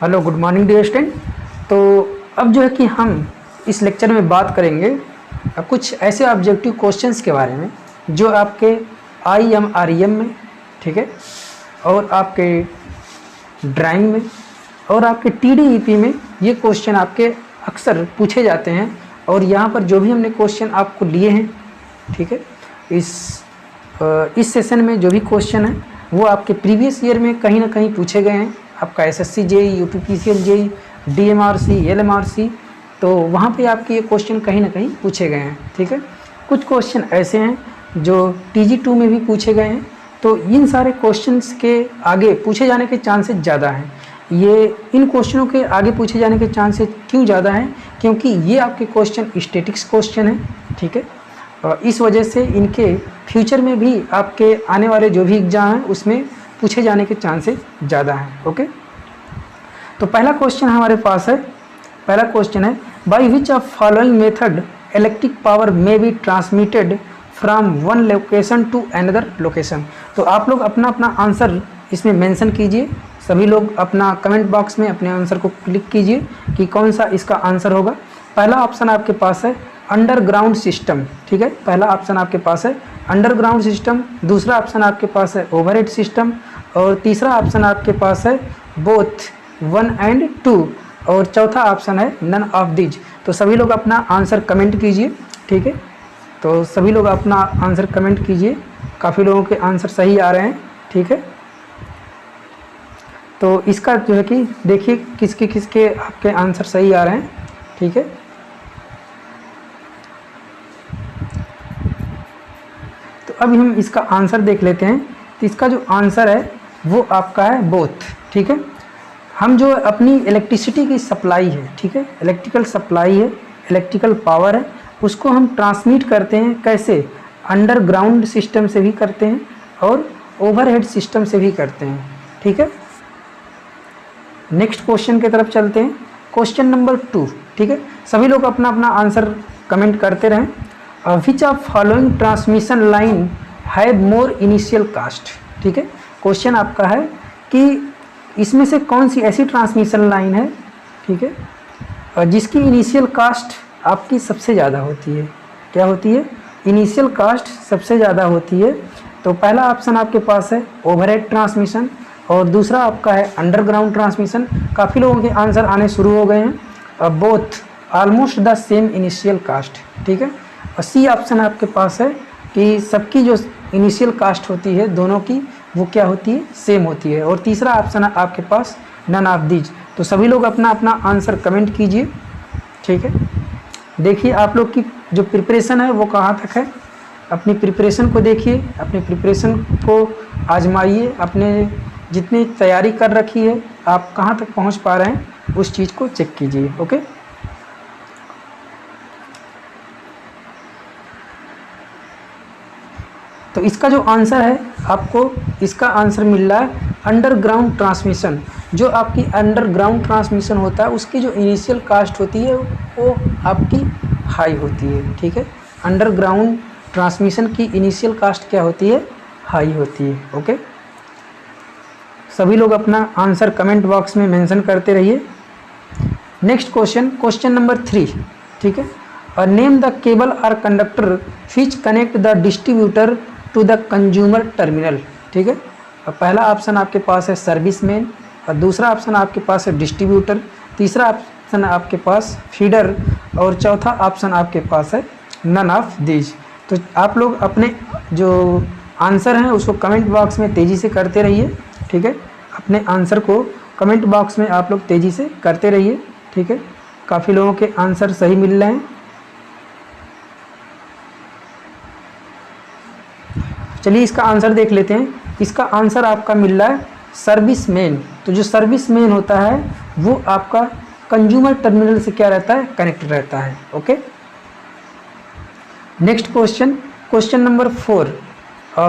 Hello, good morning dear student. तो अब जो है कि हम इस लेक्चर में बात करेंगे कुछ ऐसे ऑब्जेक्टिव क्वेश्चंस के बारे में जो आपके IMREM में, ठीक है, और आपके ड्राइंग में और आपके TDEP में ये क्वेश्चन आपके अक्सर पूछे जाते हैं। और यहाँ पर जो भी हमने क्वेश्चन आपको लिए हैं, ठीक है, इस सेशन में जो भी क्वेश्चन है वो आपके प्रीवियस ईयर में कहीं ना कहीं पूछे गए हैं। आपका SSC JEE, UPPCL JEE, DMRC, LMRC, तो वहाँ पे आपके ये क्वेश्चन कहीं ना कहीं पूछे गए हैं, ठीक है। कुछ क्वेश्चन ऐसे हैं जो TG2 में भी पूछे गए हैं, तो इन सारे क्वेश्चंस के आगे पूछे जाने के चांसेस ज़्यादा हैं। ये इन क्वेश्चनों के आगे पूछे जाने के चांसेस क्यों ज़्यादा हैं? क्योंकि ये आपके क्वेश्चन स्टैटिक्स क्वेश्चन हैं, ठीक है। इस वजह से इनके फ्यूचर में भी आपके आने वाले जो भी एग्ज़ाम हैं उसमें पूछे जाने के चांसेस ज़्यादा हैं। ओके, तो पहला क्वेश्चन हमारे पास है। पहला क्वेश्चन है, by which of following method electric power may be transmitted from one location to another location. तो आप लोग अपना अपना आंसर इसमें मेंशन कीजिए। सभी लोग अपना कमेंट बॉक्स में अपने आंसर को क्लिक कीजिए कि कौन सा इसका आंसर होगा। पहला ऑप्शन आपके पास है अंडरग्राउंड सिस्टम, ठीक है। पहला ऑप्शन आपके पास है अंडरग्राउंड सिस्टम, दूसरा ऑप्शन आपके पास है ओवरहेड सिस्टम, और तीसरा ऑप्शन आपके पास है बोथ 1 and 2, और चौथा ऑप्शन है नन ऑफ दीज। तो सभी लोग अपना आंसर कमेंट कीजिए, ठीक है। तो सभी लोग अपना आंसर कमेंट कीजिए। काफ़ी लोगों के आंसर सही आ रहे हैं, ठीक है। तो इसका जो है कि देखिए किसके किसके आपके आंसर सही आ रहे हैं, ठीक है। तो अभी हम इसका आंसर देख लेते हैं। तो इसका जो आंसर है वो आपका है बोथ, ठीक है। हम जो अपनी इलेक्ट्रिसिटी की सप्लाई है, ठीक है, इलेक्ट्रिकल सप्लाई है, इलेक्ट्रिकल पावर है, उसको हम ट्रांसमिट करते हैं कैसे? अंडरग्राउंड सिस्टम से भी करते हैं और ओवरहेड सिस्टम से भी करते हैं, ठीक है। नेक्स्ट क्वेश्चन की तरफ चलते हैं। क्वेश्चन नंबर 2, ठीक है। सभी लोग अपना अपना आंसर कमेंट करते रहें। Which of following transmission line have more initial cost, ठीक है। क्वेश्चन आपका है कि इसमें से कौन सी ऐसी ट्रांसमिशन लाइन है, ठीक है, और जिसकी इनिशियल कास्ट आपकी सबसे ज़्यादा होती है। क्या होती है? इनिशियल कास्ट सबसे ज़्यादा होती है। तो पहला ऑप्शन आपके पास है ओवरहेड ट्रांसमिशन, और दूसरा आपका है अंडरग्राउंड ट्रांसमिशन। काफ़ी लोगों के आंसर आने शुरू हो गए हैं। Both almost the same initial cost, ठीक है। और सी ऑप्शन आपके पास है कि सबकी जो इनिशियल कास्ट होती है दोनों की वो क्या होती है? सेम होती है। और तीसरा ऑप्शन है आपके पास नन ऑफ दीज। तो सभी लोग अपना अपना आंसर कमेंट कीजिए, ठीक है। देखिए आप लोग की जो प्रिपरेशन है वो कहाँ तक है। अपनी प्रिपरेशन को देखिए, अपनी प्रिपरेशन को आजमाइए, अपने जितनी तैयारी कर रखी है आप कहाँ तक पहुँच पा रहे हैं उस चीज़ को चेक कीजिए। ओके, तो इसका जो आंसर है आपको इसका आंसर मिल रहा है अंडरग्राउंड ट्रांसमिशन। जो आपकी अंडरग्राउंड ट्रांसमिशन होता है उसकी जो इनिशियल कास्ट होती है वो आपकी हाई होती है, ठीक है। अंडरग्राउंड ट्रांसमिशन की इनिशियल कास्ट क्या होती है? हाई होती है। ओके, सभी लोग अपना आंसर कमेंट बॉक्स में मेंशन करते रहिए। नेक्स्ट क्वेश्चन, क्वेश्चन नंबर 3, ठीक है। नेम द केबल और conductor which connect the distributor to the consumer terminal, ठीक है। और पहला ऑप्शन आपके पास है सर्विस मेन, और दूसरा ऑप्शन आपके पास है डिस्ट्रीब्यूटर, तीसरा ऑप्शन आपके पास फीडर, और चौथा ऑप्शन आपके पास है नन ऑफ दीज। तो आप लोग अपने जो आंसर हैं उसको कमेंट बॉक्स में तेज़ी से करते रहिए, ठीक है। अपने आंसर को कमेंट बॉक्स में आप लोग तेज़ी से करते रहिए, ठीक है। काफ़ी लोगों के आंसर सही मिल रहे हैं। चलिए इसका आंसर देख लेते हैं। इसका आंसर आपका मिल रहा है सर्विस मेन। तो जो सर्विस मेन होता है वो आपका कंज्यूमर टर्मिनल से क्या रहता है? कनेक्ट रहता है। Okay, next question, question number 4,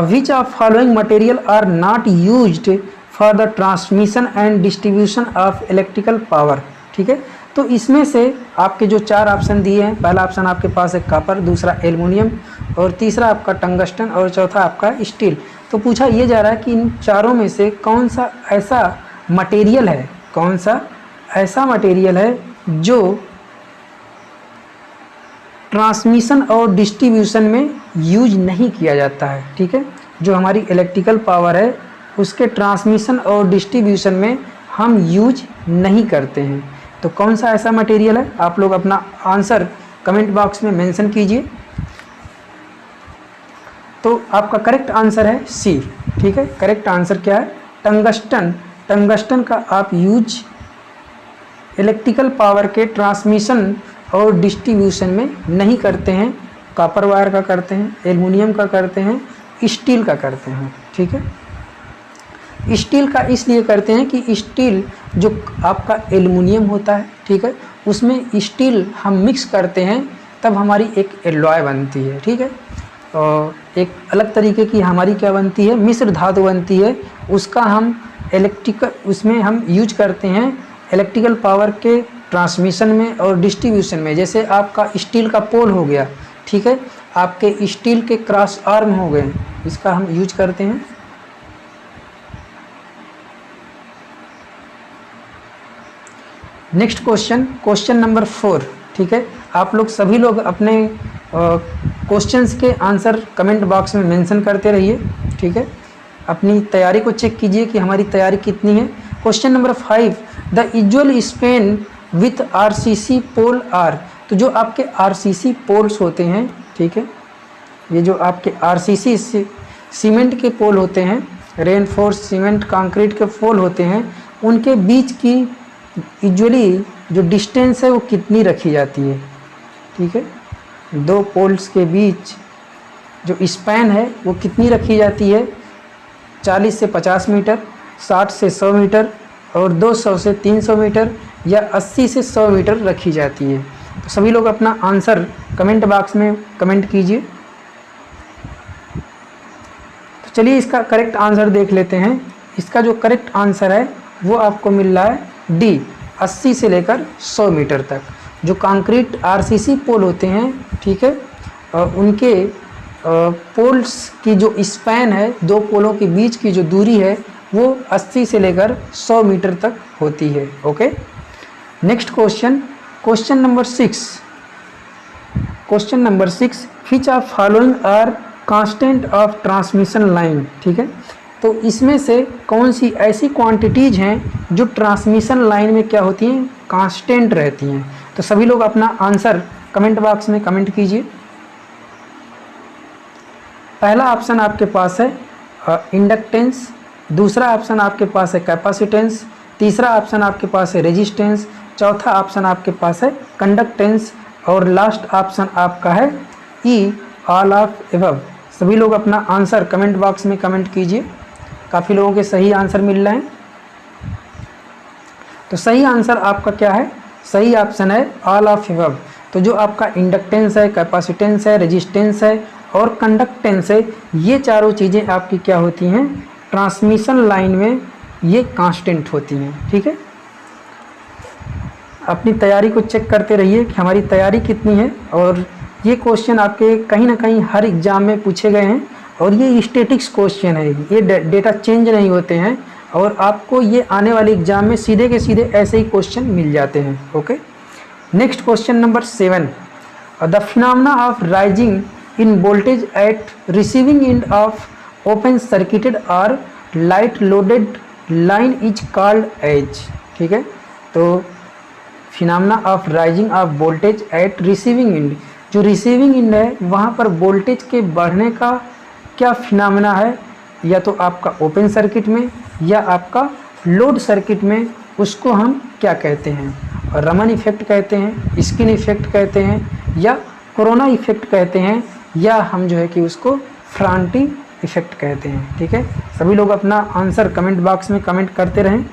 which of following material are not used for the transmission and distribution of electrical power, ठीक है। तो इसमें से आपके जो 4 ऑप्शन दिए हैं, पहला ऑप्शन आपके पास है कॉपर, दूसरा एल्युमिनियम, और तीसरा आपका टंगस्टन, और चौथा आपका स्टील। तो पूछा ये जा रहा है कि इन चारों में से कौन सा ऐसा मटेरियल है, कौन सा ऐसा मटेरियल है जो ट्रांसमिशन और डिस्ट्रीब्यूशन में यूज नहीं किया जाता है, ठीक है। जो हमारी इलेक्ट्रिकल पावर है उसके ट्रांसमिशन और डिस्ट्रीब्यूशन में हम यूज नहीं करते हैं। तो कौन सा ऐसा मटेरियल है? आप लोग अपना आंसर कमेंट बॉक्स में मेंशन कीजिए। तो आपका करेक्ट आंसर है सी, ठीक है। करेक्ट आंसर क्या है? टंगस्टन। टंगस्टन का आप यूज इलेक्ट्रिकल पावर के ट्रांसमिशन और डिस्ट्रीब्यूशन में नहीं करते हैं। कॉपर वायर का करते हैं, एल्युमिनियम का करते हैं, स्टील का करते हैं, ठीक है। स्टील का इसलिए करते हैं कि स्टील जो आपका एल्युमिनियम होता है, ठीक है, उसमें स्टील हम मिक्स करते हैं तब हमारी एक एलॉय बनती है, ठीक है। और एक अलग तरीके की हमारी क्या बनती है, मिश्र धातु बनती है, उसका हम उसमें हम यूज करते हैं इलेक्ट्रिकल पावर के ट्रांसमिशन में और डिस्ट्रीब्यूशन में। जैसे आपका स्टील का पोल हो गया, ठीक है, आपके स्टील के क्रॉस आर्म हो गए, इसका हम यूज करते हैं। नेक्स्ट क्वेश्चन, क्वेश्चन नंबर 4, ठीक है। आप लोग सभी लोग अपने क्वेश्चंस के आंसर कमेंट बॉक्स में मेंशन करते रहिए, ठीक है। अपनी तैयारी को चेक कीजिए कि हमारी तैयारी कितनी है। Question number 5, the usual span with RCC pole are. तो जो आपके आरसीसी पोल्स होते हैं, ठीक है, ये जो आपके आरसीसी सीमेंट के पोल होते हैं, रेनफोर्स सीमेंट कंक्रीट के पोल होते हैं, उनके बीच की यूजुअली जो डिस्टेंस है वो कितनी रखी जाती है, ठीक है। दो पोल्स के बीच जो स्पैन है वो कितनी रखी जाती है? 40 से 50 मीटर, 60 से 100 मीटर और 200 से 300 मीटर या 80 से 100 मीटर रखी जाती है। तो सभी लोग अपना आंसर कमेंट बॉक्स में कमेंट कीजिए। तो चलिए इसका करेक्ट आंसर देख लेते हैं। इसका जो करेक्ट आंसर है वो आपको मिल रहा है डी, 80 से लेकर 100 मीटर तक। जो कंक्रीट आरसीसी पोल होते हैं, ठीक है, उनके पोल्स की जो स्पैन है, दो पोलों के बीच की जो दूरी है वो 80 से लेकर 100 मीटर तक होती है। Okay, next question, question number 6। Question number 6, which of following are constant of transmission line. ठीक है, तो इसमें से कौन सी ऐसी क्वांटिटीज हैं जो ट्रांसमिशन लाइन में क्या होती हैं, कांस्टेंट रहती हैं। तो सभी लोग अपना आंसर कमेंट बॉक्स में कमेंट कीजिए। पहला ऑप्शन आपके पास है इंडक्टेंस, दूसरा ऑप्शन आपके पास है कैपेसिटेंस, तीसरा ऑप्शन आपके पास है रेजिस्टेंस, चौथा ऑप्शन आपके पास है कंडक्टेंस और लास्ट ऑप्शन आपका है ई, ऑल ऑफ एबव। सभी लोग अपना आंसर कमेंट बॉक्स में कमेंट कीजिए। काफ़ी लोगों के सही आंसर मिल रहे हैं। तो सही आंसर आपका क्या है? सही ऑप्शन है ऑल ऑफ एबव। तो जो आपका इंडक्टेंस है, कैपेसिटेंस है, रेजिस्टेंस है और कंडक्टेंस है, ये चारों चीज़ें आपकी क्या होती हैं, ट्रांसमिशन लाइन में ये कांस्टेंट होती हैं। ठीक है, अपनी तैयारी को चेक करते रहिए कि हमारी तैयारी कितनी है। और ये क्वेश्चन आपके कहीं ना कहीं हर एग्ज़ाम में पूछे गए हैं और ये स्टैटिक्स क्वेश्चन है, ये डेटा चेंज नहीं होते हैं और आपको ये आने वाले एग्ज़ाम में सीधे के सीधे ऐसे ही क्वेश्चन मिल जाते हैं। Okay, next question number 7, the phenomena of rising in voltage at receiving end of open circuited और light loaded line is called as. ठीक है, तो phenomena of rising of voltage at receiving end, जो receiving end है वहाँ पर voltage के बढ़ने का क्या फिनोमेना है, या तो आपका ओपन सर्किट में या आपका लोड सर्किट में, उसको हम क्या कहते हैं? रमन इफेक्ट कहते हैं, स्किन इफेक्ट कहते हैं, या कोरोना इफेक्ट कहते हैं, या हम जो है कि उसको फ्रांटी इफेक्ट कहते हैं। ठीक है, सभी लोग अपना आंसर कमेंट बॉक्स में कमेंट करते रहें।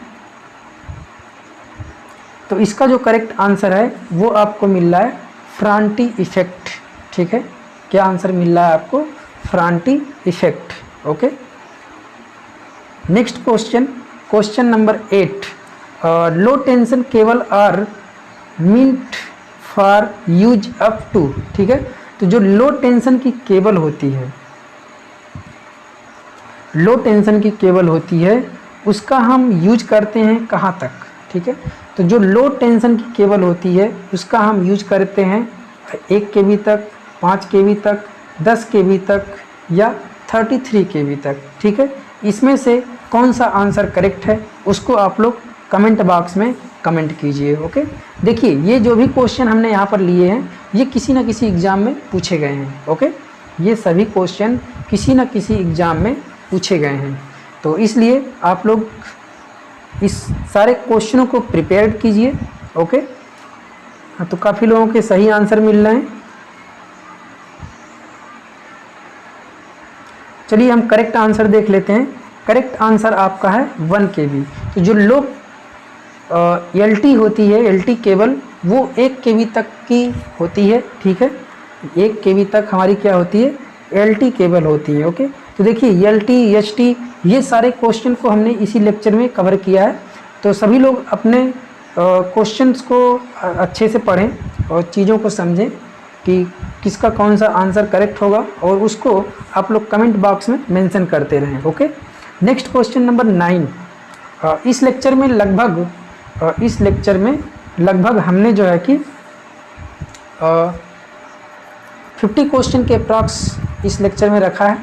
तो इसका जो करेक्ट आंसर है वो आपको मिल रहा है फ्रांटी इफेक्ट। ठीक है, क्या आंसर मिल रहा है आपको? Ferranti effect. Okay, next question, question number 8, low tension cable are meant for use up to. ठीक है, तो जो लो टेंशन की केबल होती है, लो टेंशन की केबल होती है, उसका हम यूज करते हैं कहाँ तक? ठीक है। तो जो लो टेंशन की केबल होती है उसका हम यूज करते हैं 1 kV तक, 5 kV तक, 10 kV तक या 33 kV तक, ठीक है। इसमें से कौन सा आंसर करेक्ट है उसको आप लोग कमेंट बॉक्स में कमेंट कीजिए। ओके, देखिए ये जो भी क्वेश्चन हमने यहाँ पर लिए हैं ये किसी न किसी एग्ज़ाम में पूछे गए हैं। ओके, ये सभी क्वेश्चन किसी न किसी एग्ज़ाम में पूछे गए हैं, तो इसलिए आप लोग इस सारे क्वेश्चनों को प्रिपेयर कीजिए। ओके, तो काफ़ी लोगों के सही आंसर मिल रहे हैं। चलिए हम करेक्ट आंसर देख लेते हैं। करेक्ट आंसर आपका है 1 kV। तो जो लो LT होती है, LT केबल, वो 1 kV तक की होती है, ठीक है। 1 kV तक हमारी क्या होती है, LT केबल होती है। ओके, तो देखिए LT HT ये सारे क्वेश्चन को हमने इसी लेक्चर में कवर किया है। तो सभी लोग अपने क्वेश्चंस को अच्छे से पढ़ें और चीज़ों को समझें कि किसका कौन सा आंसर करेक्ट होगा, और उसको आप लोग कमेंट बॉक्स में मेंशन करते रहें। Okay, next question number 9। इस लेक्चर में लगभग हमने जो है कि 50 क्वेश्चन के अप्रॉक्स इस लेक्चर में रखा है,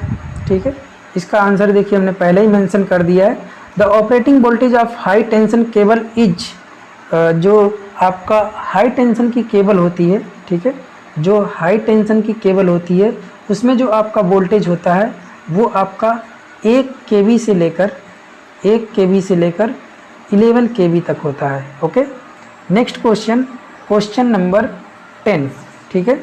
ठीक है। इसका आंसर देखिए हमने पहले ही मेंशन कर दिया है। The operating voltage of high tension cable is, जो आपका हाई टेंशन की केबल होती है, ठीक है, जो हाई टेंशन की केबल होती है उसमें जो आपका वोल्टेज होता है वो आपका 1 kV से लेकर 11 kV तक होता है। ओके, नेक्स्ट क्वेश्चन नंबर 10, ठीक है।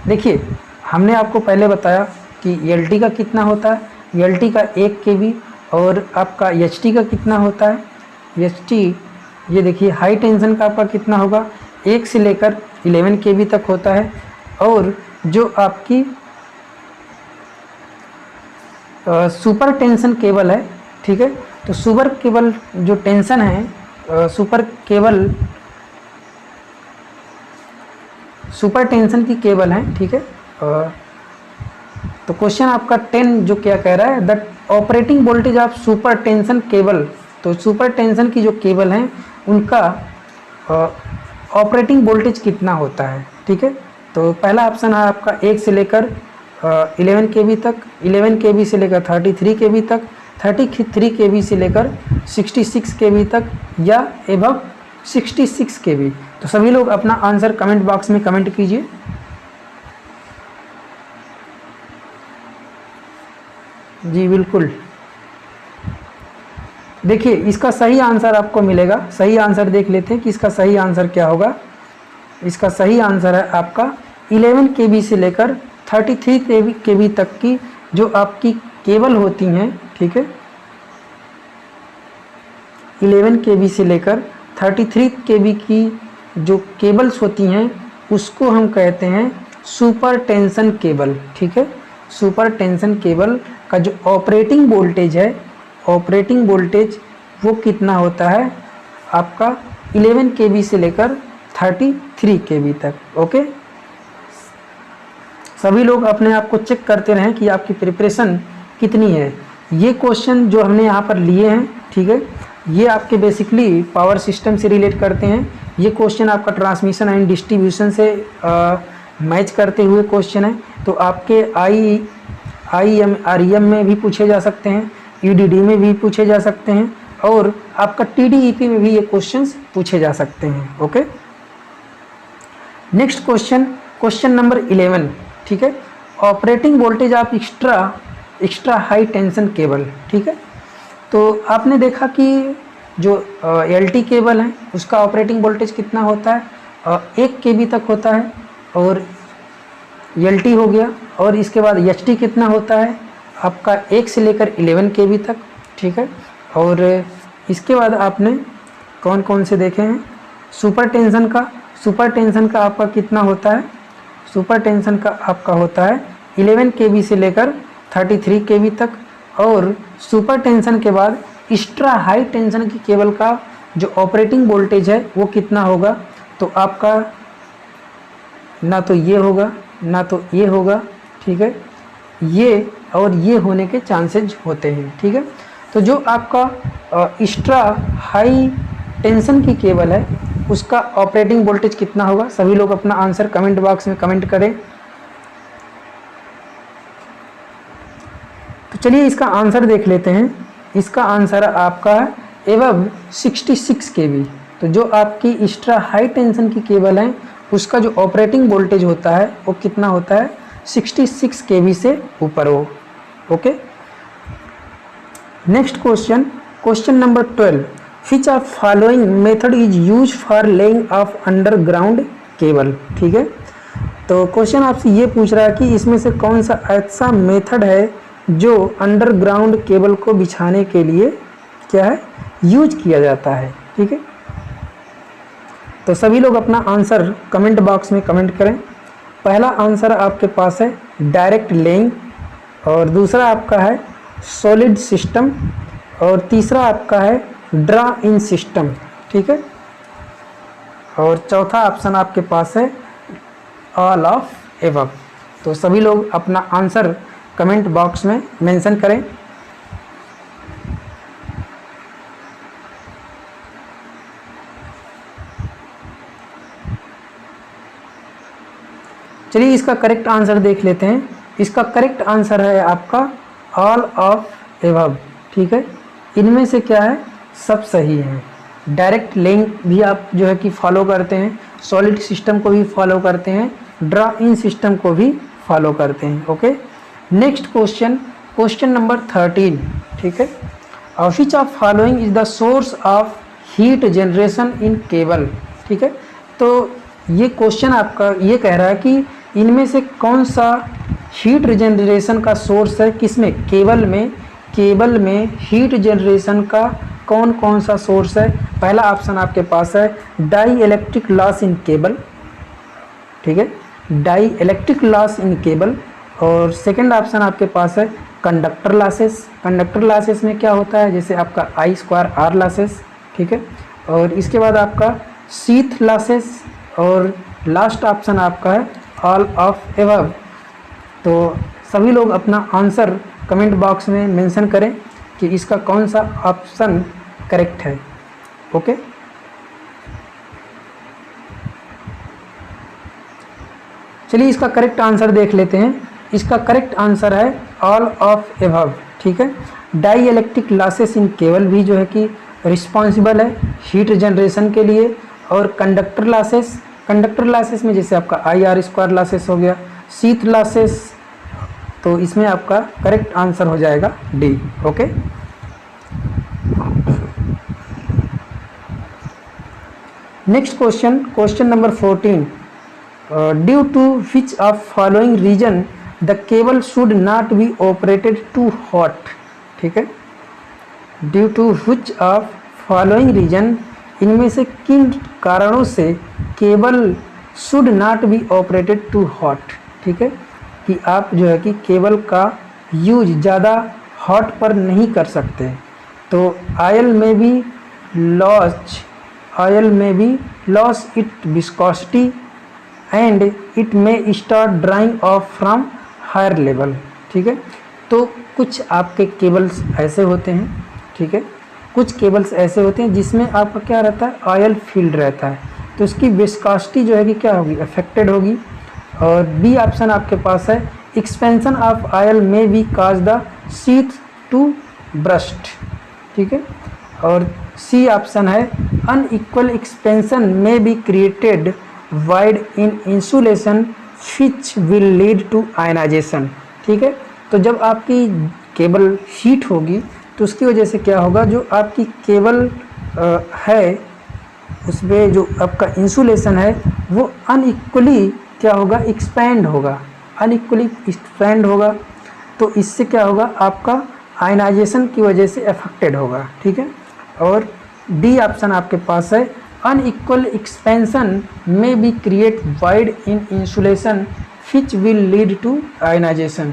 देखिए हमने आपको पहले बताया कि LT का कितना होता है, LT का 1 kV, और आपका HT का कितना होता है, HT ये देखिए हाई टेंशन का आपका कितना होगा, 1 से लेकर 11 kV तक होता है। और जो आपकी सुपर टेंशन केबल है, ठीक है, तो सुपर केबल जो टेंशन है, सुपर टेंशन की केबल है, ठीक है। तो क्वेश्चन आपका 10 जो क्या कह रहा है, the operating voltage of super tension cable. तो सुपर टेंशन की जो केबल हैं उनका ऑपरेटिंग वोल्टेज कितना होता है, ठीक है। तो पहला ऑप्शन है आपका 1 से लेकर 11 kV तक, 11 kV से लेकर 33 kV तक, 33 kV से लेकर 66 kV तक, या एबव 66 kV। तो सभी लोग अपना आंसर कमेंट बॉक्स में कमेंट कीजिए। जी बिल्कुल, देखिए इसका सही आंसर आपको मिलेगा। सही आंसर देख लेते हैं कि इसका सही आंसर क्या होगा। इसका सही आंसर है आपका 11 kV से लेकर 33 kV तक की जो आपकी केबल होती हैं, ठीक है, 11 kV से लेकर 33 kV की जो केबल्स होती हैं उसको हम कहते हैं सुपर टेंशन केबल, ठीक है। सुपर टेंशन केबल का जो ऑपरेटिंग वोल्टेज है, ऑपरेटिंग वोल्टेज वो कितना होता है आपका 11 kV से लेकर 33 kV तक। ओके, सभी लोग अपने आप को चेक करते रहें कि आपकी प्रिपरेशन कितनी है। ये क्वेश्चन जो हमने यहाँ पर लिए हैं, ठीक है, ये आपके बेसिकली पावर सिस्टम से रिलेट करते हैं। ये क्वेश्चन आपका ट्रांसमिशन एंड डिस्ट्रीब्यूशन से मैच करते हुए क्वेश्चन है। तो आपके IEM में भी पूछे जा सकते हैं, EDD में भी पूछे जा सकते हैं, और आपका TDEP में भी ये क्वेश्चंस पूछे जा सकते हैं। ओके, नेक्स्ट क्वेश्चन नंबर 11, ठीक है, operating voltage of extra high tension cable, ठीक है। तो आपने देखा कि जो LT केबल है उसका ऑपरेटिंग वोल्टेज कितना होता है, 1 kV तक होता है, और LT हो गया। और इसके बाद HT कितना होता है आपका 1 से लेकर 11 kV तक, ठीक है। और इसके बाद आपने कौन कौन से देखे हैं, सुपर टेंशन का आपका कितना होता है, सुपर टेंशन का आपका होता है 11 kV से लेकर 33 kV तक। और सुपर टेंशन के बाद एक्स्ट्रा हाई टेंशन की केबल का जो ऑपरेटिंग वोल्टेज है वो कितना होगा, तो आपका ना तो ये होगा ना तो ये होगा, ठीक है, ये और ये होने के चांसेस होते हैं, ठीक है। तो जो आपका एक्स्ट्रा हाई टेंशन की केबल है उसका ऑपरेटिंग वोल्टेज कितना होगा? सभी लोग अपना आंसर कमेंट बॉक्स में कमेंट करें। तो चलिए इसका आंसर देख लेते हैं। इसका आंसर आपका है एवब 66 kV। तो जो आपकी एक्स्ट्रा हाई टेंशन की केबल है उसका जो ऑपरेटिंग वोल्टेज होता है वो कितना होता है? 66 kV से ऊपर हो। Okay, next question, question number 12, which of following method is use for laying of underground cable. ठीक है, तो क्वेश्चन आपसे ये पूछ रहा है कि इसमें से कौन सा ऐसा मेथड है जो अंडरग्राउंड केबल को बिछाने के लिए क्या है यूज किया जाता है। ठीक है, तो सभी लोग अपना आंसर कमेंट बॉक्स में कमेंट करें। पहला आंसर आपके पास है डायरेक्ट लेइंग, और दूसरा आपका है सॉलिड सिस्टम, और तीसरा आपका है ड्रा इन सिस्टम। ठीक है, और चौथा ऑप्शन आपके पास है ऑल ऑफ एबव। तो सभी लोग अपना आंसर कमेंट बॉक्स में मेंशन करें। चलिए इसका करेक्ट आंसर देख लेते हैं। इसका करेक्ट आंसर है आपका ऑल ऑफ एबव। ठीक है, इनमें से क्या है सब सही है। डायरेक्ट लेइंग भी आप जो है कि फॉलो करते हैं, सॉलिड सिस्टम को भी फॉलो करते हैं, ड्रा इन सिस्टम को भी फॉलो करते हैं। Okay, next question, question number 13। ठीक है, which of following is the source of heat generation in cable. ठीक है, तो ये क्वेश्चन आपका ये कह रहा है कि इनमें से कौन सा हीट जनरेशन का सोर्स है, किसमें? केबल में हीट जनरेशन का कौन कौन सा सोर्स है? पहला ऑप्शन आपके पास है dielectric loss in cable. ठीक है, dielectric loss in cable. और सेकंड ऑप्शन आपके पास है कंडक्टर लॉसेस। कंडक्टर लॉसेस में क्या होता है, जैसे आपका I2R लॉसेस। ठीक है, और इसके बाद आपका शीथ लॉसेस, और लास्ट ऑप्शन आपका है ऑल ऑफ एबव। तो सभी लोग अपना आंसर कमेंट बॉक्स में मेंशन करें कि इसका कौन सा ऑप्शन करेक्ट है। ओके, चलिए इसका करेक्ट आंसर देख लेते हैं। इसका करेक्ट आंसर है ऑल ऑफ एबव। ठीक है, dielectric losses in cable भी जो है कि रिस्पॉन्सिबल है हीट जनरेशन के लिए। और कंडक्टर लॉसेस में जैसे आपका I2R लॉसेस हो गया, शीथ लॉसेस, तो इसमें आपका करेक्ट आंसर हो जाएगा D. Okay, next question, question number 14, due to which of following reason the cable should not be operated too hot. ठीक है, due to which of following reason, इनमें से किन कारणों से cable should not be operated too hot. ठीक है, कि आप जो है कि केबल का यूज ज़्यादा हॉट पर नहीं कर सकते। तो ऑयल में भी loss it viscosity and it may start drawing off from higher level. ठीक है, तो कुछ आपके केबल्स ऐसे होते हैं। ठीक है, कुछ केबल्स ऐसे होते हैं जिसमें आपका क्या रहता है ऑयल फील्ड रहता है, तो उसकी विस्कोसिटी जो है कि क्या होगी अफेक्टेड होगी। और बी ऑप्शन आपके पास है expansion of oil may be cause the sheath to burst. ठीक है, और सी ऑप्शन है unequal expansion may be created wide in insulation which will lead to ionization. ठीक है, तो जब आपकी केबल हीट होगी तो उसकी वजह से क्या होगा, जो आपकी केबल है उसमें जो आपका इंसुलेशन है वो अनइक्वली क्या होगा एक्सपैंड होगा, अनइक्वली एक्सपैंड होगा। तो इससे क्या होगा आपका आयनाइजेशन की वजह से अफेक्टेड होगा। ठीक है, और डी ऑप्शन आपके पास है unequal expansion may be create wide in insulation which will lead to ionization.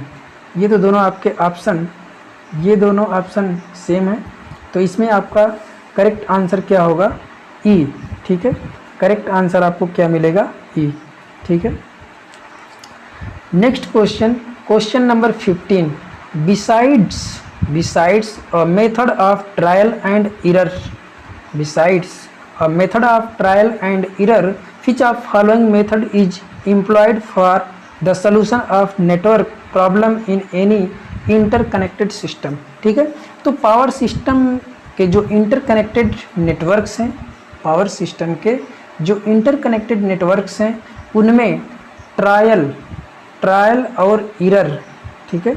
ये तो दोनों आपके ऑप्शन, ये दोनों ऑप्शन सेम है, तो इसमें आपका करेक्ट आंसर क्या होगा ई। ठीक है, करेक्ट आंसर आपको क्या मिलेगा ई। ठीक है, next question, question number 15, besides a method of trial and error, besides method of trial and error, which of following method is employed for the solution of network problem in any interconnected system. ठीक है, तो power system के जो interconnected networks हैं, power system के जो interconnected networks हैं उनमें ट्रायल और एरर, ठीक है,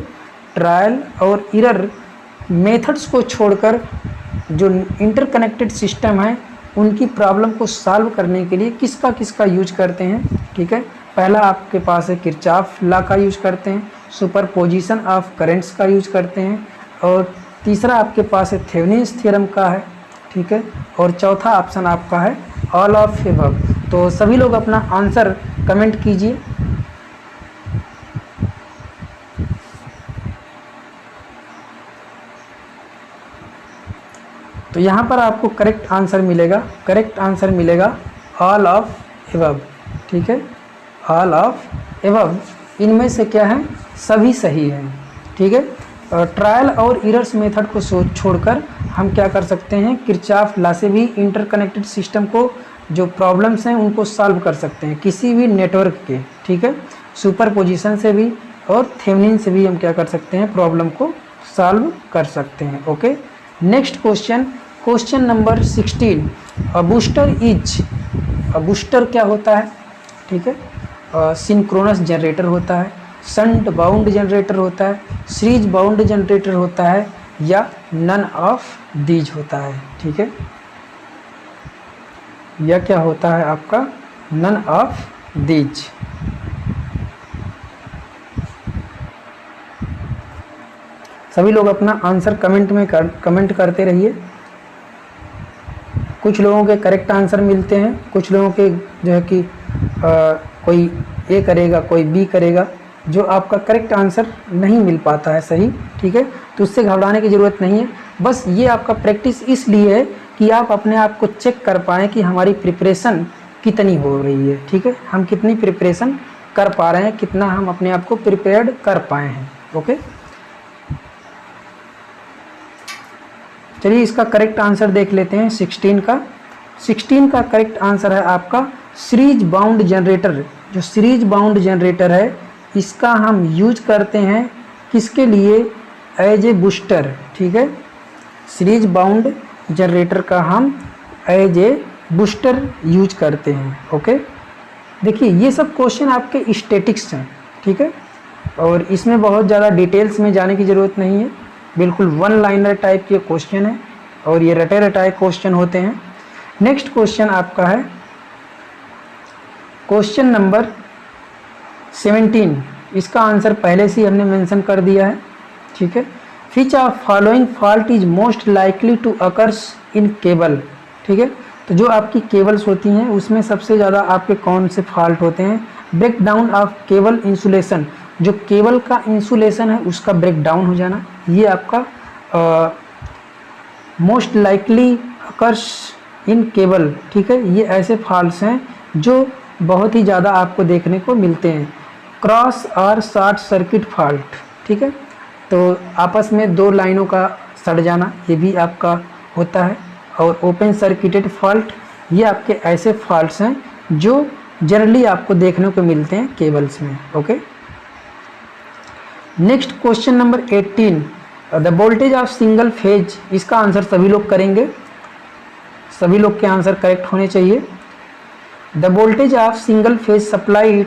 ट्रायल और एरर मेथड्स को छोड़कर जो इंटरकनेक्टेड सिस्टम है उनकी प्रॉब्लम को सॉल्व करने के लिए किसका यूज करते हैं। ठीक है, पहला आपके पास है किरचॉफ लॉ का यूज करते हैं, सुपरपोजिशन ऑफ करेंट्स का यूज करते हैं, और तीसरा आपके पास है थेवेनिन्स थ्योरम का है। ठीक है, और चौथा ऑप्शन आपका है ऑल ऑफ एबव। तो सभी लोग अपना आंसर कमेंट कीजिए। तो यहाँ पर आपको करेक्ट आंसर मिलेगा ऑल ऑफ एबव। ठीक है, ऑल ऑफ एबव इनमें से क्या है, सभी सही है। ठीक है, ट्रायल और एरर्स मेथड को छोड़कर हम क्या कर सकते हैं, किरचॉफ लॉ से भी इंटरकनेक्टेड सिस्टम को जो प्रॉब्लम्स हैं उनको सॉल्व कर सकते हैं किसी भी नेटवर्क के। ठीक है, सुपरपोजिशन से भी और थेवेनिन से भी हम क्या कर सकते हैं, प्रॉब्लम को सॉल्व कर सकते हैं। ओके, नेक्स्ट क्वेश्चन नंबर 16, अ बूस्टर क्या होता है। ठीक है, सिंक्रोनस जनरेटर होता है, शंट बाउंड जनरेटर होता है, सीरीज बाउंड जनरेटर होता है, या नन ऑफ दीज होता है। ठीक है, यह क्या होता है आपका, नन ऑफ दीज। सभी लोग अपना आंसर कमेंट में कमेंट करते रहिए। कुछ लोगों के करेक्ट आंसर मिलते हैं, कुछ लोगों के जो है कि कोई ए करेगा, कोई बी करेगा, जो आपका करेक्ट आंसर नहीं मिल पाता है सही। ठीक है, तो उससे घबराने की ज़रूरत नहीं है, बस ये आपका प्रैक्टिस इसलिए है कि आप अपने आप को चेक कर पाएँ कि हमारी प्रिपरेशन कितनी हो रही है। ठीक है, हम कितनी प्रिपरेशन कर पा रहे हैं, कितना हम अपने आप को प्रिपेयर्ड कर पाए हैं। ओके, चलिए इसका करेक्ट आंसर देख लेते हैं। 16 का करेक्ट आंसर है आपका सीरीज बाउंड जनरेटर। जो सीरीज बाउंड जनरेटर है इसका हम यूज करते हैं किसके लिए, एज ए बूस्टर। ठीक है, सीरीज बाउंड जनरेटर का हम एज ए बूस्टर यूज करते हैं। ओके, देखिए ये सब क्वेश्चन आपके स्टैटिक्स हैं। ठीक है, और इसमें बहुत ज़्यादा डिटेल्स में जाने की ज़रूरत नहीं है, बिल्कुल वन लाइनर टाइप के क्वेश्चन है और ये रटे रटाए क्वेश्चन होते हैं। नेक्स्ट क्वेश्चन आपका है क्वेश्चन नंबर 17। इसका आंसर पहले से ही हमने मेंशन कर दिया है। ठीक है, which of following fault is most likely to occurs in cable. ठीक है, तो जो आपकी केबल्स होती हैं उसमें सबसे ज़्यादा आपके कौन से फॉल्ट होते हैं, break down of cable insulation, जो केबल का इंसुलेशन है उसका ब्रेक डाउन हो जाना, ये आपका most likely occurs in cable. ठीक है, ये ऐसे फॉल्ट्स हैं जो बहुत ही ज़्यादा आपको देखने को मिलते हैं। क्रॉस और शॉर्ट सर्किट फॉल्ट, ठीक है, तो आपस में दो लाइनों का सड़ जाना ये भी आपका होता है। और ओपन सर्किटेड फॉल्ट, ये आपके ऐसे फॉल्ट्स हैं जो जनरली आपको देखने को मिलते हैं केबल्स में। Okay, next question number 18, the voltage of single phase. इसका आंसर सभी लोग करेंगे, सभी लोग के आंसर करेक्ट होने चाहिए। The voltage of single phase supply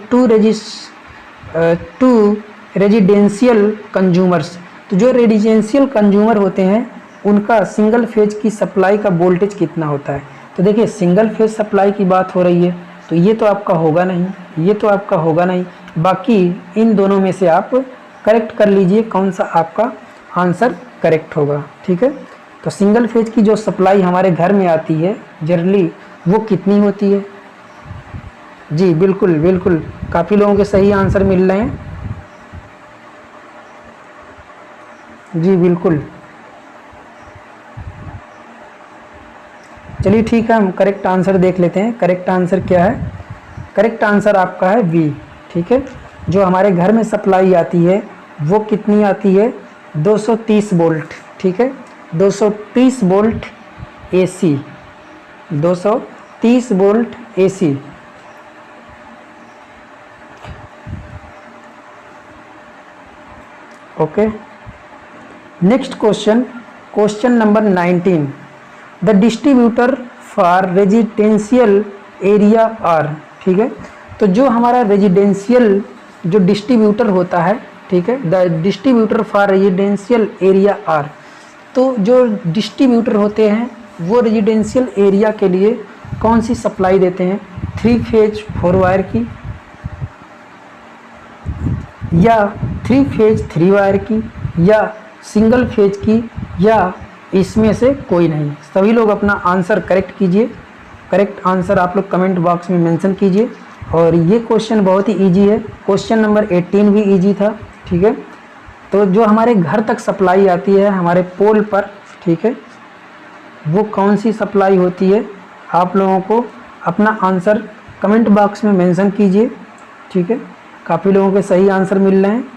to residential consumers, तो जो रेजिडेंशियल कंज्यूमर होते हैं उनका सिंगल फेज की सप्लाई का वोल्टेज कितना होता है। तो देखिए सिंगल फेज सप्लाई की बात हो रही है तो ये तो आपका होगा नहीं, ये तो आपका होगा नहीं, बाकी इन दोनों में से आप करेक्ट कर लीजिए कौन सा आपका आंसर करेक्ट होगा। ठीक है, तो सिंगल फेज की जो सप्लाई हमारे घर में आती है जनरली वो कितनी होती है। जी बिल्कुल बिल्कुल, काफ़ी लोगों के सही आंसर मिल रहे हैं। जी बिल्कुल, चलिए ठीक है, हम करेक्ट आंसर देख लेते हैं। करेक्ट आंसर क्या है, करेक्ट आंसर आपका है बी। ठीक है, जो हमारे घर में सप्लाई आती है वो कितनी आती है, 230 वोल्ट। ठीक है, 230 volt AC. 230 volt AC। Okay, next question, question number 19, the distributor for residential area are. ठीक है, तो जो हमारा रेजिडेंशियल जो डिस्ट्रीब्यूटर होता है, ठीक है, the distributor for residential area are, तो जो डिस्ट्रीब्यूटर होते हैं वो रेजिडेंशियल एरिया के लिए कौन सी सप्लाई देते हैं, 3 फेज 4 वायर की, या 3 फेज 3 वायर की, या सिंगल फेज की, या इसमें से कोई नहीं। सभी लोग अपना आंसर करेक्ट कीजिए, करेक्ट आंसर आप लोग कमेंट बॉक्स में मेंशन कीजिए। और ये क्वेश्चन बहुत ही इजी है, क्वेश्चन नंबर 18 भी इजी था। ठीक है, तो जो हमारे घर तक सप्लाई आती है हमारे पोल पर, ठीक है, वो कौन सी सप्लाई होती है, आप लोगों को अपना आंसर कमेंट बॉक्स में मेंशन कीजिए। ठीक है, काफ़ी लोगों के सही आंसर मिल रहे हैं।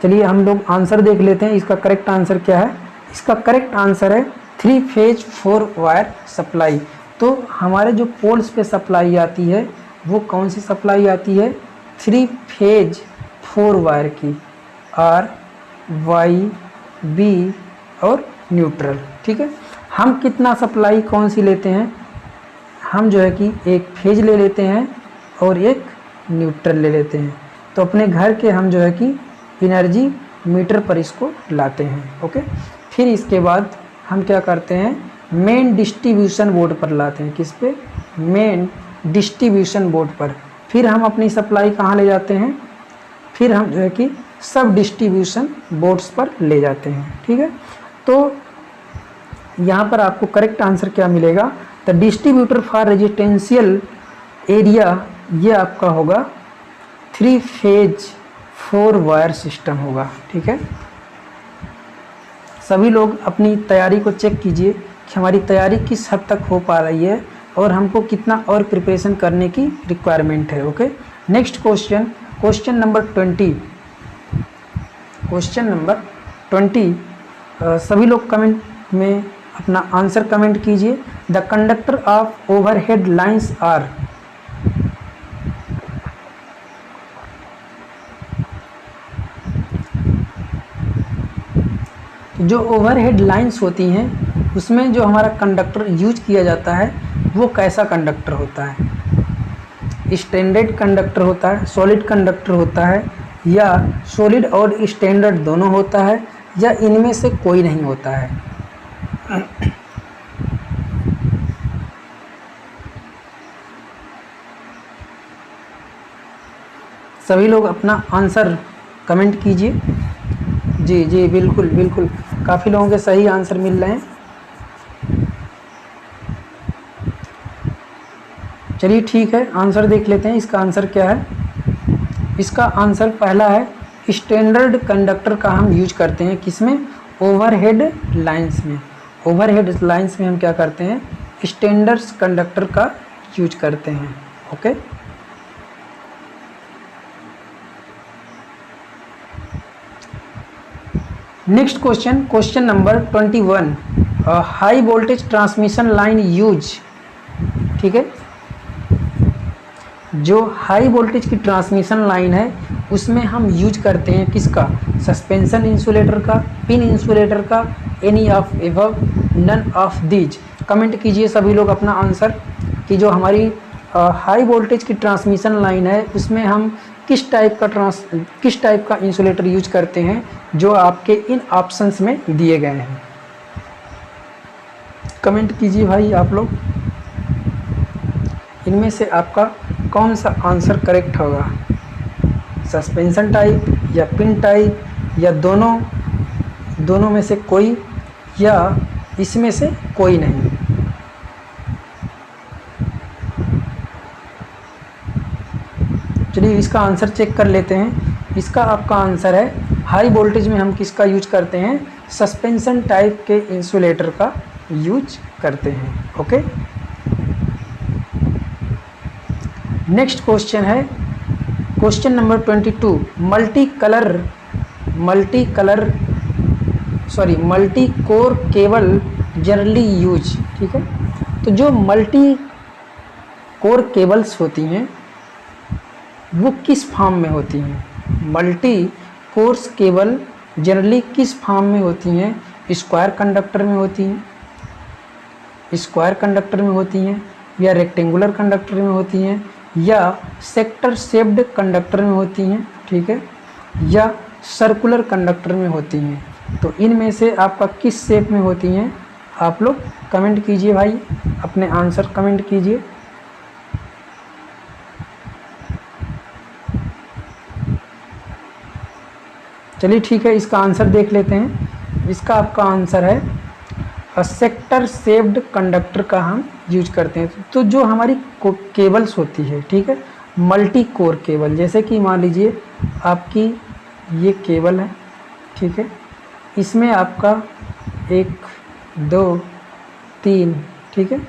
चलिए हम लोग आंसर देख लेते हैं, इसका करेक्ट आंसर क्या है। इसका करेक्ट आंसर है 3 फेज 4 वायर सप्लाई। तो हमारे जो पोल्स पे सप्लाई आती है वो कौन सी सप्लाई आती है, 3 फेज 4 वायर की, आर, वाई, बी और न्यूट्रल। ठीक है, हम कितना सप्लाई कौन सी लेते हैं, हम जो है कि एक फेज ले लेते हैं और एक न्यूट्रल ले लेते हैं। तो अपने घर के हम जो है कि एनर्जी मीटर पर इसको लाते हैं। ओके, फिर इसके बाद हम क्या करते हैं, मेन डिस्ट्रीब्यूशन बोर्ड पर लाते हैं। किस पे, मेन डिस्ट्रीब्यूशन बोर्ड पर। फिर हम अपनी सप्लाई कहाँ ले जाते हैं, फिर हम जो है कि सब डिस्ट्रीब्यूशन बोर्ड्स पर ले जाते हैं। ठीक है, तो यहाँ पर आपको करेक्ट आंसर क्या मिलेगा, the distributor for residential area, ये आपका होगा 3 फेज 4 वायर सिस्टम होगा। ठीक है, सभी लोग अपनी तैयारी को चेक कीजिए कि हमारी तैयारी किस हद तक हो पा रही है और हमको कितना और प्रिपरेशन करने की रिक्वायरमेंट है। Okay, next question, question number 20, question number 20, सभी लोग कमेंट में अपना आंसर कमेंट कीजिए। The conductor of overhead lines are, जो ओवरहेड लाइंस होती हैं उसमें जो हमारा कंडक्टर यूज किया जाता है वो कैसा कंडक्टर होता है, स्टैंडर्ड कंडक्टर होता है, सॉलिड कंडक्टर होता है, या सॉलिड और स्टैंडर्ड दोनों होता है, या इनमें से कोई नहीं होता है। सभी लोग अपना आंसर कमेंट कीजिए। जी जी, बिल्कुल बिल्कुल, काफ़ी लोगों के सही आंसर मिल रहे हैं। चलिए ठीक है, आंसर देख लेते हैं। इसका आंसर क्या है, इसका आंसर पहला है, स्टैंडर्ड कंडक्टर का हम यूज करते हैं किसमें, ओवरहेड लाइंस में। ओवरहेड लाइंस में हम क्या करते हैं, स्टैंडर्ड कंडक्टर का यूज करते हैं। Okay, next question, question number 21, high voltage transmission line use. ठीक है, जो हाई वोल्टेज की ट्रांसमिशन लाइन है उसमें हम यूज करते हैं किसका, सस्पेंशन इंसुलेटर का, पिन इंसुलेटर का, any of above, none of these. Comment कीजिए सभी लोग अपना आंसर कि जो हमारी हाई वोल्टेज की ट्रांसमिशन लाइन है उसमें हम किस टाइप का इंसुलेटर यूज करते हैं जो आपके इन ऑप्शंस में दिए गए हैं। कमेंट कीजिए भाई आप लोग, इनमें से आपका कौन सा आंसर करेक्ट होगा, सस्पेंशन टाइप या पिन टाइप, या दोनों में से कोई, या इसमें से कोई नहीं। चलिए इसका आंसर चेक कर लेते हैं। इसका आपका आंसर है, हाई वोल्टेज में हम किसका यूज करते हैं, सस्पेंशन टाइप के इंसुलेटर का यूज करते हैं। ओके, नेक्स्ट क्वेश्चन है question number 22, multi core cable generally use. ठीक है, तो जो मल्टी कोर केबल्स होती हैं वो किस फॉर्म में होती हैं? मल्टी कोर्स केबल जनरली किस फॉर्म में होती हैं? स्क्वायर कंडक्टर में होती हैं, स्क्वायर कंडक्टर में होती हैं, या रेक्टेंगुलर कंडक्टर में होती हैं, या सेक्टर शेप्ड कंडक्टर में होती हैं, ठीक है, या सर्कुलर कंडक्टर में होती हैं। तो इनमें से आपका किस शेप में होती हैं? आप लोग कमेंट कीजिए भाई, अपने आंसर कमेंट कीजिए। चलिए ठीक है, इसका आंसर देख लेते हैं। इसका आपका आंसर है सेक्टर शेप्ड कंडक्टर का हम यूज करते हैं। तो जो हमारी केबल्स होती है, ठीक है, मल्टी कोर केबल, जैसे कि मान लीजिए आपकी ये केबल है, ठीक है, इसमें आपका 1 2 3, ठीक है,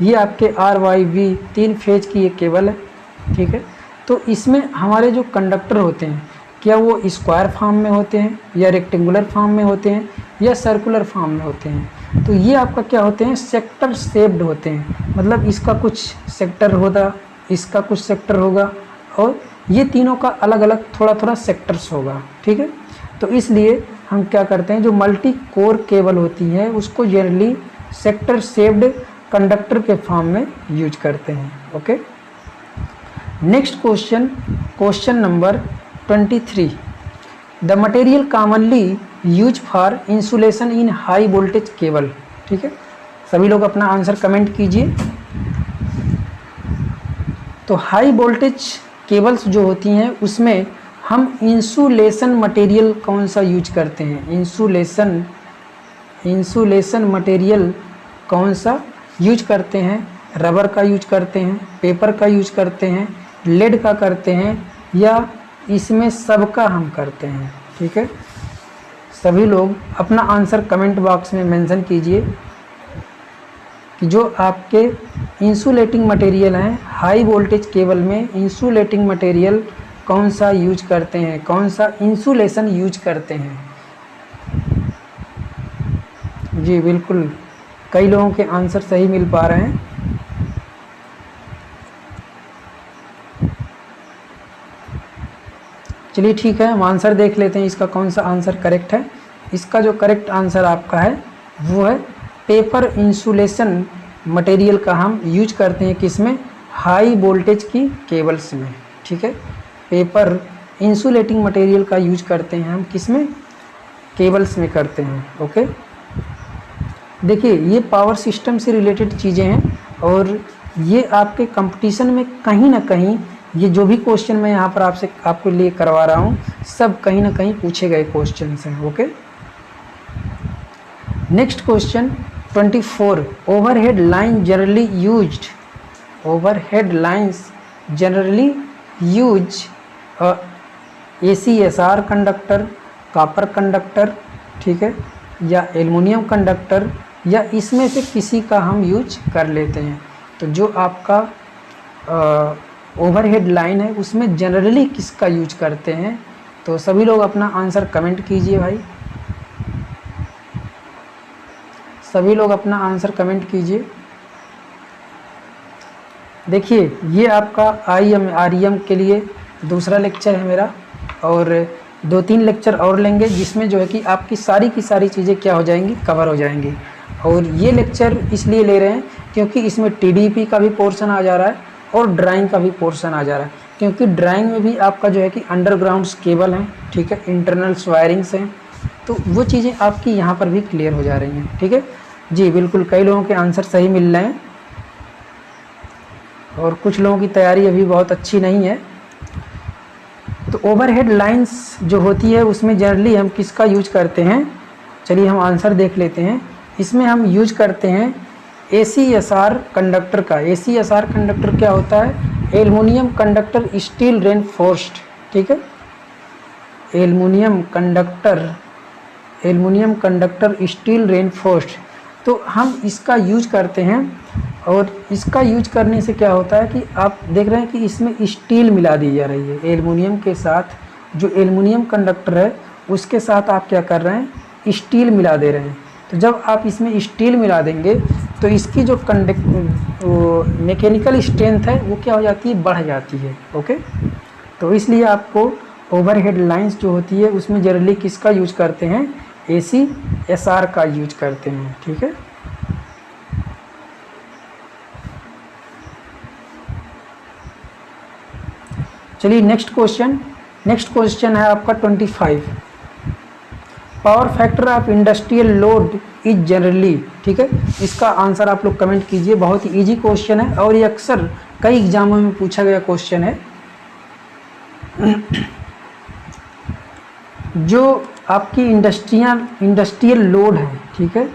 ये आपके RYV 3 फेज की ये केबल है, ठीक है। तो इसमें हमारे जो कंडक्टर होते हैं, क्या वो स्क्वायर फॉर्म में होते हैं, या रेक्टेंगुलर फॉर्म में होते हैं, या सर्कुलर फॉर्म में होते हैं? तो ये आपका क्या होते हैं? सेक्टर शेप्ड होते हैं। मतलब इसका कुछ सेक्टर होगा, इसका कुछ सेक्टर होगा, और ये तीनों का अलग अलग थोड़ा थोड़ा सेक्टर्स होगा, ठीक है। तो इसलिए हम क्या करते हैं, जो मल्टी कोर केबल होती है उसको जनरली सेक्टर शेप्ड कंडक्टर के फॉर्म में यूज करते हैं। Okay, next question, question number 23। The material commonly use for insulation in high voltage cable, ठीक है। सभी लोग अपना आंसर कमेंट कीजिए। तो हाई वोल्टेज केबल्स जो होती हैं उसमें हम इंसुलेशन मटेरियल कौन सा यूज करते हैं? इंसुलेशन मटेरियल कौन सा यूज करते हैं? रबर का यूज करते हैं, पेपर का यूज करते हैं, लेड का करते हैं, या इसमें सबका हम करते हैं? ठीक है, सभी लोग अपना आंसर कमेंट बॉक्स में मेंशन कीजिए कि जो आपके इंसुलेटिंग मटेरियल हैं हाई वोल्टेज केबल में, इंसुलेटिंग मटेरियल कौन सा यूज करते हैं, कौन सा इंसुलेशन यूज करते हैं। जी बिल्कुल, कई लोगों के आंसर सही मिल पा रहे हैं। चलिए ठीक है, हम आंसर देख लेते हैं इसका कौन सा आंसर करेक्ट है। इसका जो करेक्ट आंसर आपका है वो है पेपर इंसुलेशन मटेरियल का हम यूज करते हैं किसमें? हाई वोल्टेज की केबल्स में, ठीक है। पेपर इंसुलेटिंग मटेरियल का यूज करते हैं हम किसमें? केबल्स में करते हैं। ओके, देखिए ये पावर सिस्टम से रिलेटेड चीज़ें हैं, और ये आपके कंपटीशन में कहीं ना कहीं ये जो भी क्वेश्चन मैं यहाँ पर आपको लिए करवा रहा हूँ सब कहीं ना कहीं पूछे गए क्वेश्चन हैं। Okay, next question 24। Overhead line generally used, overhead lines generally use ACSR conductor, copper conductor, ठीक है, या एल्युमिनियम कंडक्टर, या इसमें से किसी का हम यूज कर लेते हैं। तो जो आपका ओवरहेड लाइन है उसमें जनरली किसका यूज करते हैं? तो सभी लोग अपना आंसर कमेंट कीजिए भाई, सभी लोग अपना आंसर कमेंट कीजिए। देखिए ये आपका REM के लिए दूसरा लेक्चर है मेरा, और 2-3 लेक्चर और लेंगे जिसमें जो है कि आपकी सारी की सारी चीज़ें क्या हो जाएंगी, कवर हो जाएंगी। और ये लेक्चर इसलिए ले रहे हैं क्योंकि इसमें TDP का भी पोर्शन आ जा रहा है और ड्राइंग का भी पोर्शन आ जा रहा है, क्योंकि ड्राइंग में भी आपका जो है कि अंडरग्राउंड केबल हैं, ठीक है, इंटरनल्स वायरिंग्स हैं, तो वो चीज़ें आपकी यहाँ पर भी क्लियर हो जा रही हैं। ठीक है जी, बिल्कुल कई लोगों के आंसर सही मिल रहे हैं और कुछ लोगों की तैयारी अभी बहुत अच्छी नहीं है। तो ओवरहेड लाइंस जो होती है उसमें जनरली हम किसका यूज करते हैं? चलिए हम आंसर देख लेते हैं। इसमें हम यूज करते हैं ACSR कंडक्टर का। ACSR कंडक्टर क्या होता है? एल्युमिनियम कंडक्टर स्टील रेनफोर्स्ड, ठीक है, एल्युमिनियम कंडक्टर स्टील रेनफोर्स्ड। तो हम इसका यूज करते हैं, और इसका यूज करने से क्या होता है कि आप देख रहे हैं कि इसमें स्टील मिला दी जा रही है एल्युमिनियम के साथ। जो एल्युमिनियम कंडक्टर है उसके साथ आप क्या कर रहे हैं? स्टील मिला दे रहे हैं। तो जब आप इसमें स्टील मिला देंगे तो इसकी जो मैकेनिकल स्ट्रेंथ है वो क्या हो जाती है, बढ़ जाती है। ओके, तो इसलिए आपको ओवरहेड लाइंस जो होती है उसमें जनरली किसका यूज करते हैं, ACSR का यूज करते हैं। ठीक है, चलिए नेक्स्ट क्वेश्चन है आपका 25। Power factor of industrial load is generally, ठीक है, इसका आंसर आप लोग कमेंट कीजिए। बहुत ही इजी क्वेश्चन है और ये अक्सर कई एग्जामों में पूछा गया क्वेश्चन है। जो आपकी इंडस्ट्रियल लोड है, ठीक है,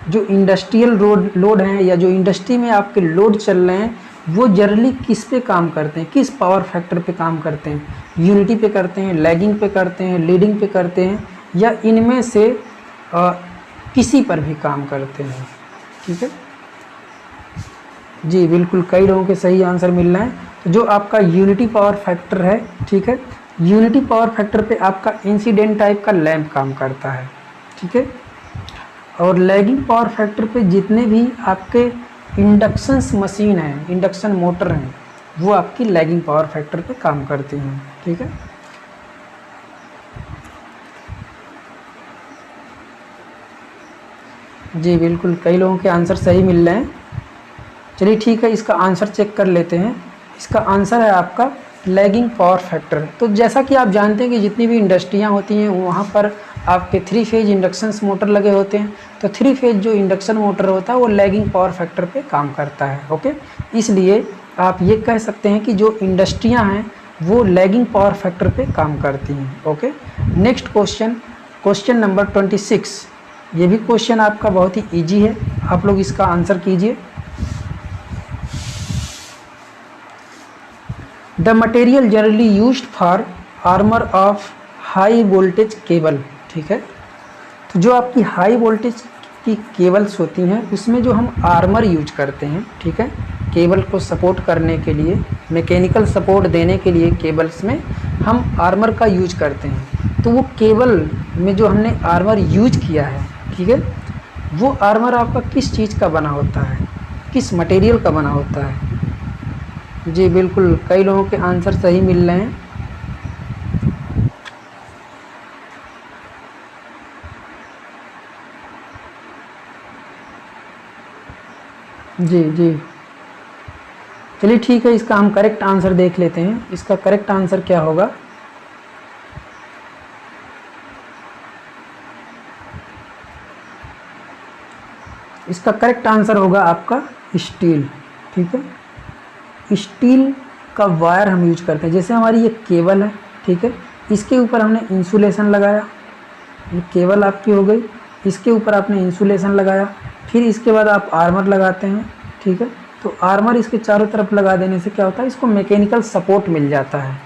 जो इंडस्ट्रियल लोड है या जो इंडस्ट्री में आपके लोड चल रहे हैं वो जनरली किस पे काम करते हैं, किस पावर फैक्टर पे काम करते हैं, यूनिटी पे करते हैं, लैगिंग पे करते हैं, लीडिंग पे करते हैं, या इनमें से किसी पर भी काम करते हैं। ठीक है जी, बिल्कुल कई लोगों के सही आंसर मिल रहे हैं। तो जो आपका यूनिटी पावर फैक्टर है, ठीक है, यूनिटी पावर फैक्टर पे आपका इंसिडेंट टाइप का लैंप काम करता है। ठीक है, और लैगिंग पावर फैक्टर पे जितने भी आपके इंडक्शंस मशीन हैं, इंडक्शन मोटर हैं, वो आपकी लैगिंग पावर फैक्टर पे काम करती हैं। ठीक है, जी बिल्कुल कई लोगों के आंसर सही मिल रहे हैं। चलिए ठीक है, इसका आंसर चेक कर लेते हैं। इसका आंसर है आपका लैगिंग पावर फैक्टर। तो जैसा कि आप जानते हैं कि जितनी भी इंडस्ट्रियां होती हैं वहाँ पर आपके 3 फेज इंडक्शंस मोटर लगे होते हैं। तो 3 फेज जो इंडक्शन मोटर होता है वो लैगिंग पावर फैक्टर पे काम करता है। ओके, इसलिए आप ये कह सकते हैं कि जो इंडस्ट्रियां हैं वो लैगिंग पावर फैक्टर पे काम करती हैं। Okay, next question number 26। ये भी क्वेश्चन आपका बहुत ही ईजी है, आप लोग इसका आंसर कीजिए। The material generally used for armour of high voltage cable. ठीक है, तो जो आपकी हाई वोल्टेज की केबल्स होती हैं उसमें जो हम आर्मर यूज करते हैं, ठीक है, केबल को सपोर्ट करने के लिए, मैकेनिकल सपोर्ट देने के लिए केबल्स में हम आर्मर का यूज करते हैं। तो वो केबल में जो हमने आर्मर यूज किया है, ठीक है, वो आर्मर आपका किस चीज़ का बना होता है, किस मटेरियल का बना होता है। जी बिल्कुल कई लोगों के आंसर सही मिल रहे हैं। जी जी, चलिए ठीक है, इसका हम करेक्ट आंसर देख लेते हैं। इसका करेक्ट आंसर क्या होगा। इसका करेक्ट आंसर होगा आपका स्टील। ठीक है, स्टील का वायर हम यूज करते हैं। जैसे हमारी ये केबल है, ठीक है, इसके ऊपर हमने इंसुलेशन लगाया, ये केबल आपकी हो गई, इसके ऊपर आपने इंसुलेशन लगाया, फिर इसके बाद आप आर्मर लगाते हैं। ठीक है, तो आर्मर इसके चारों तरफ लगा देने से क्या होता है, इसको मैकेनिकल सपोर्ट मिल जाता है।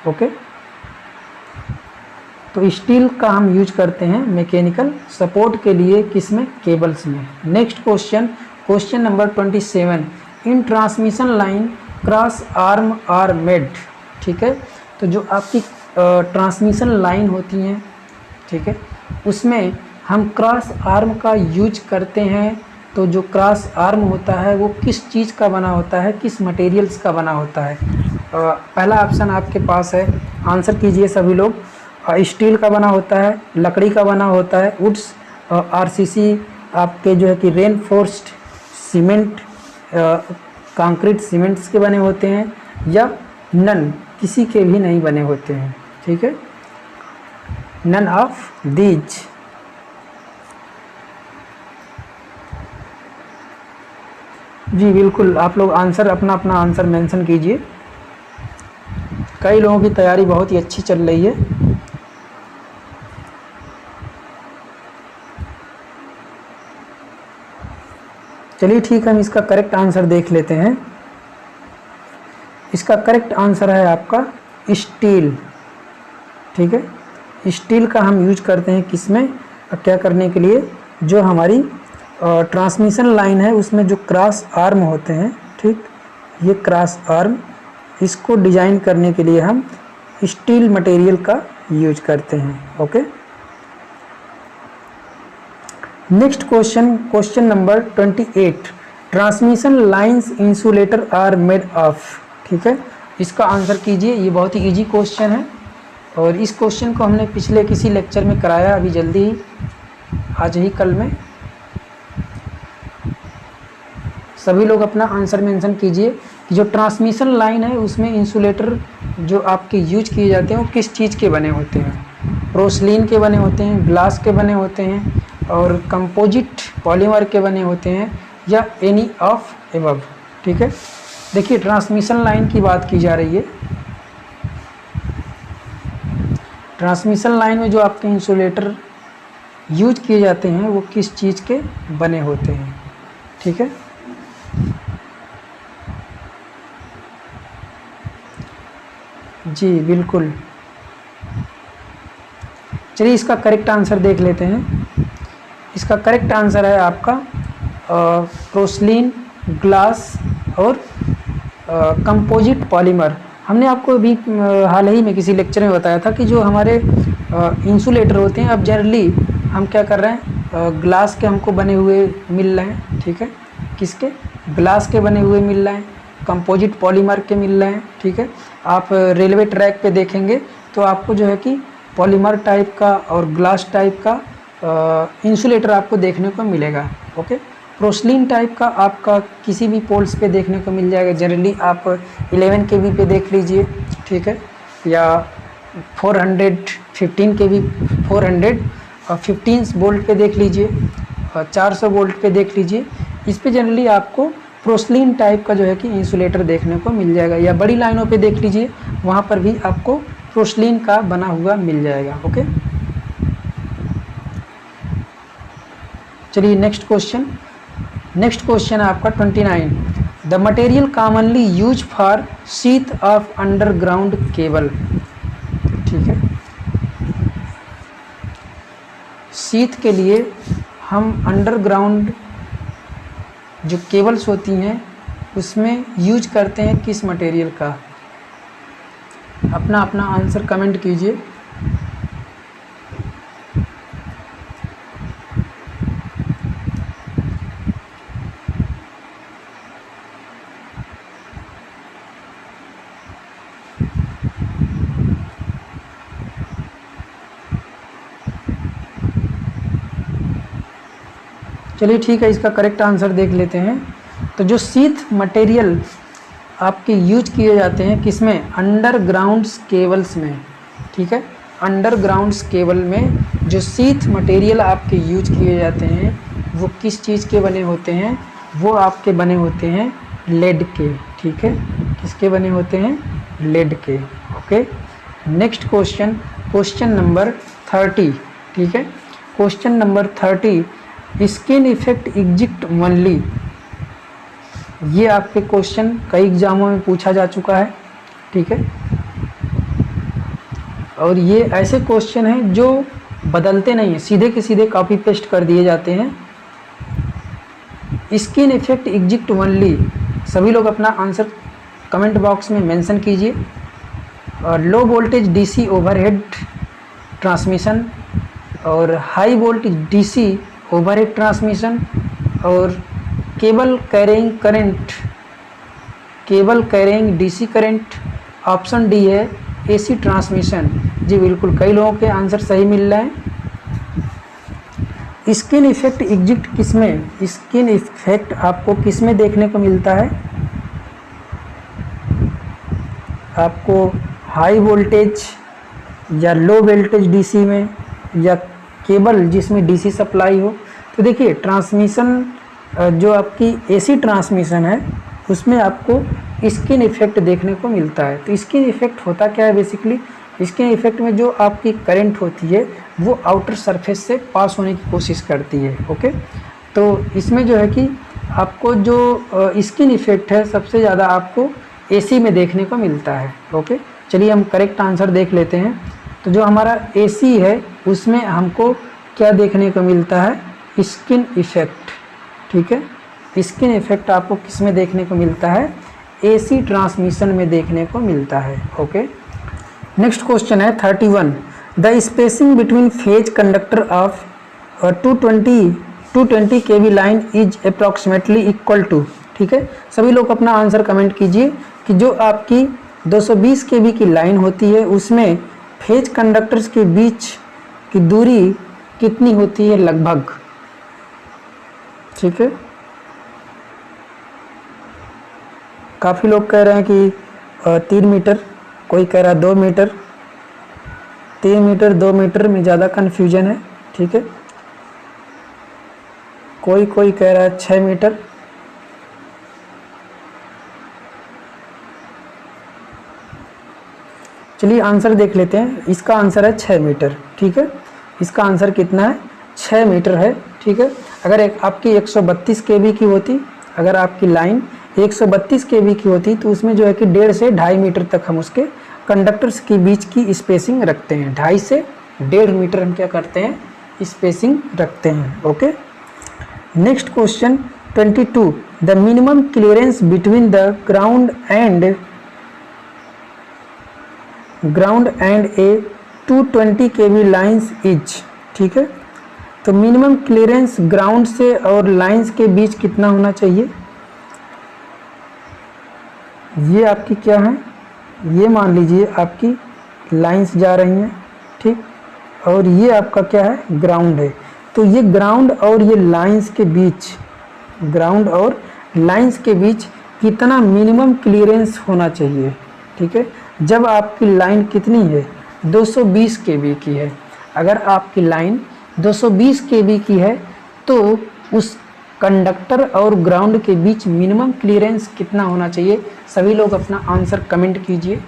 ओके, तो स्टील का हम यूज करते हैं मैकेनिकल सपोर्ट के लिए, किसमें, केबल्स में। Next question number 27। In transmission line cross arm are made. ठीक है, तो जो आपकी ट्रांसमिशन लाइन होती हैं, ठीक है, उसमें हम क्रॉस आर्म का यूज करते हैं। तो जो क्रॉस आर्म होता है वो किस चीज़ का बना होता है, किस मटेरियल्स का बना होता है। पहला ऑप्शन आपके पास है, आंसर कीजिए सभी लोग। स्टील का बना होता है, लकड़ी का बना होता है, वुड्स, RCC आपके जो है कि रेनफोर्स्ड सीमेंट, कंक्रीट सीमेंट्स के बने होते हैं, या नन, किसी के भी नहीं बने होते हैं। ठीक है, नन ऑफ दीज। जी बिल्कुल, आप लोग आंसर अपना आंसर मेंशन कीजिए। कई लोगों की तैयारी बहुत ही अच्छी चल रही है। चलिए ठीक है, हम इसका करेक्ट आंसर देख लेते हैं। इसका करेक्ट आंसर है आपका स्टील। ठीक है, स्टील का हम यूज करते हैं किसमें, क्या करने के लिए, जो हमारी ट्रांसमिशन लाइन है उसमें जो क्रॉस आर्म होते हैं, ठीक, ये क्रॉस आर्म, इसको डिजाइन करने के लिए हम स्टील मटेरियल का यूज करते हैं। Okay, next question, question number 28, transmission lines insulator are made of. ठीक है, इसका आंसर कीजिए। ये बहुत ही इजी क्वेश्चन है और इस क्वेश्चन को हमने पिछले किसी लेक्चर में कराया, अभी जल्दी ही, आज ही कल में। सभी लोग अपना आंसर मेंशन कीजिए कि जो ट्रांसमिशन लाइन है उसमें इंसुलेटर जो आपके यूज किए जाते हैं वो किस चीज़ के बने होते हैं। पोर्सिलीन के बने होते हैं, ग्लास के बने होते हैं और कंपोजिट पॉलीमर के बने होते हैं, या एनी ऑफ एबव। ठीक है, देखिए ट्रांसमिशन लाइन की बात की जा रही है। ट्रांसमिशन लाइन में जो आपके इंसुलेटर यूज किए जाते हैं वो किस चीज़ के बने होते हैं। ठीक है, जी बिल्कुल। चलिए इसका करेक्ट आंसर देख लेते हैं। इसका करेक्ट आंसर है आपका पोर्सिलीन, ग्लास और कंपोजिट पॉलीमर। हमने आपको भी हाल ही में किसी लेक्चर में बताया था कि जो हमारे इंसुलेटर होते हैं, अब जनरली हम क्या कर रहे हैं, ग्लास के हमको बने हुए मिल रहे हैं। ठीक है, किसके, ग्लास के बने हुए मिल रहे हैं, कंपोजिट पॉलीमर के मिल रहे हैं। ठीक है, आप रेलवे ट्रैक पे देखेंगे तो आपको जो है कि पॉलीमर टाइप का और ग्लास टाइप का इंसुलेटर आपको देखने को मिलेगा। ओके, पोर्सिलीन टाइप का आपका किसी भी पोल्स पे देखने को मिल जाएगा। जनरली आप 11 kV पे देख लीजिए, ठीक है, या 415 kV 415 वोल्ट पे देख लीजिए, 400 वोल्ट पे देख लीजिए। इस पे जनरली आपको पोर्सिलीन टाइप का जो है कि इंसुलेटर देखने को मिल जाएगा। या बड़ी लाइनों पे देख लीजिए, वहाँ पर भी आपको पोर्सिलीन का बना हुआ मिल जाएगा। ओके, चलिए नेक्स्ट क्वेश्चन। नेक्स्ट क्वेश्चन है आपका 29, the material commonly use for sheath of underground cable. ठीक है, शीथ के लिए हम अंडरग्राउंड जो केबल्स होती हैं उसमें यूज करते हैं किस मटेरियल का। अपना अपना आंसर कमेंट कीजिए। चलिए ठीक है, इसका करेक्ट आंसर देख लेते हैं। तो जो शीथ मटेरियल आपके यूज किए जाते हैं किसमें, अंडरग्राउंड केबल्स में। ठीक है, अंडरग्राउंड केबल में जो शीथ मटेरियल आपके यूज किए जाते हैं वो किस चीज़ के बने होते हैं, वो आपके बने होते हैं लेड के। ठीक है, किसके बने होते हैं, लेड के। Okay, next question, question number 30। ठीक है, question number 30, skin effect exist only. ये आपके क्वेश्चन कई एग्जामों में पूछा जा चुका है। ठीक है, और ये ऐसे क्वेश्चन हैं जो बदलते नहीं हैं, सीधे के सीधे कॉपी पेस्ट कर दिए जाते हैं। स्किन इफेक्ट एग्जिस्ट ओनली, सभी लोग अपना आंसर कमेंट बॉक्स में मेंशन कीजिए। और low voltage DC overhead transmission और high voltage DC overhead transmission और cable carrying current, cable carrying DC current. Option D है एसी ट्रांसमिशन। जी बिल्कुल, कई लोगों के आंसर सही मिल रहे हैं। स्किन इफेक्ट एग्जिस्ट किसमें, स्किन इफेक्ट आपको किसमें देखने को मिलता है, आपको हाई वोल्टेज या लो वोल्टेज डीसी में, या केबल जिसमें डीसी सप्लाई हो। तो देखिए ट्रांसमिशन जो आपकी एसी ट्रांसमिशन है उसमें आपको स्किन इफेक्ट देखने को मिलता है। तो स्किन इफेक्ट होता क्या है, बेसिकली स्किन इफेक्ट में जो आपकी करंट होती है वो आउटर सरफेस से पास होने की कोशिश करती है। ओके, तो इसमें जो है कि आपको जो स्किन इफेक्ट है सबसे ज़्यादा आपको एसी में देखने को मिलता है। ओके, चलिए हम करेक्ट आंसर देख लेते हैं। तो जो हमारा एसी है उसमें हमको क्या देखने को मिलता है, स्किन इफेक्ट। ठीक है, स्किन इफेक्ट आपको किस में देखने को मिलता है, एसी ट्रांसमिशन में देखने को मिलता है। ओके, नेक्स्ट क्वेश्चन है 31, the spacing between phase conductor of 220 220 kV line is approximately equal to, ठीक है। सभी लोग अपना आंसर कमेंट कीजिए कि जो आपकी 220 kV की लाइन होती है उसमें फेज कंडक्टर्स के बीच की दूरी कितनी होती है लगभग, ठीक है। काफ़ी लोग कह रहे हैं कि 3 मीटर, कोई कह रहा है 2 मीटर। 3 मीटर 2 मीटर में ज़्यादा कन्फ्यूजन है, ठीक है। कोई कह रहा है 6 मीटर। चलिए आंसर देख लेते हैं। इसका आंसर है 6 मीटर, ठीक है। इसका आंसर कितना है? 6 मीटर है, ठीक है। अगर आपकी 132 kV की होती, अगर आपकी लाइन 132 kV की होती तो उसमें जो है कि 1.5 से 2.5 मीटर तक हम उसके कंडक्टर्स के बीच की स्पेसिंग रखते हैं। 2.5 से 1.5 मीटर हम क्या करते हैं? स्पेसिंग रखते हैं, okay. Next question 22, the minimum clearance between the ground and A 220 kV lines is, ठीक है। तो मिनिमम क्लियरेंस ग्राउंड से और लाइंस के बीच कितना होना चाहिए? ये आपकी क्या है? ये मान लीजिए आपकी लाइंस जा रही हैं, ठीक, और ये आपका क्या है? ग्राउंड है। तो ये ग्राउंड और ये लाइंस के बीच, ग्राउंड और लाइंस के बीच कितना मिनिमम क्लियरेंस होना चाहिए, ठीक है। जब आपकी लाइन कितनी है? 220 kV की है। अगर आपकी लाइन 220 kV की है तो उस कंडक्टर और ग्राउंड के बीच मिनिमम क्लियरेंस कितना होना चाहिए? सभी लोग अपना आंसर कमेंट कीजिए।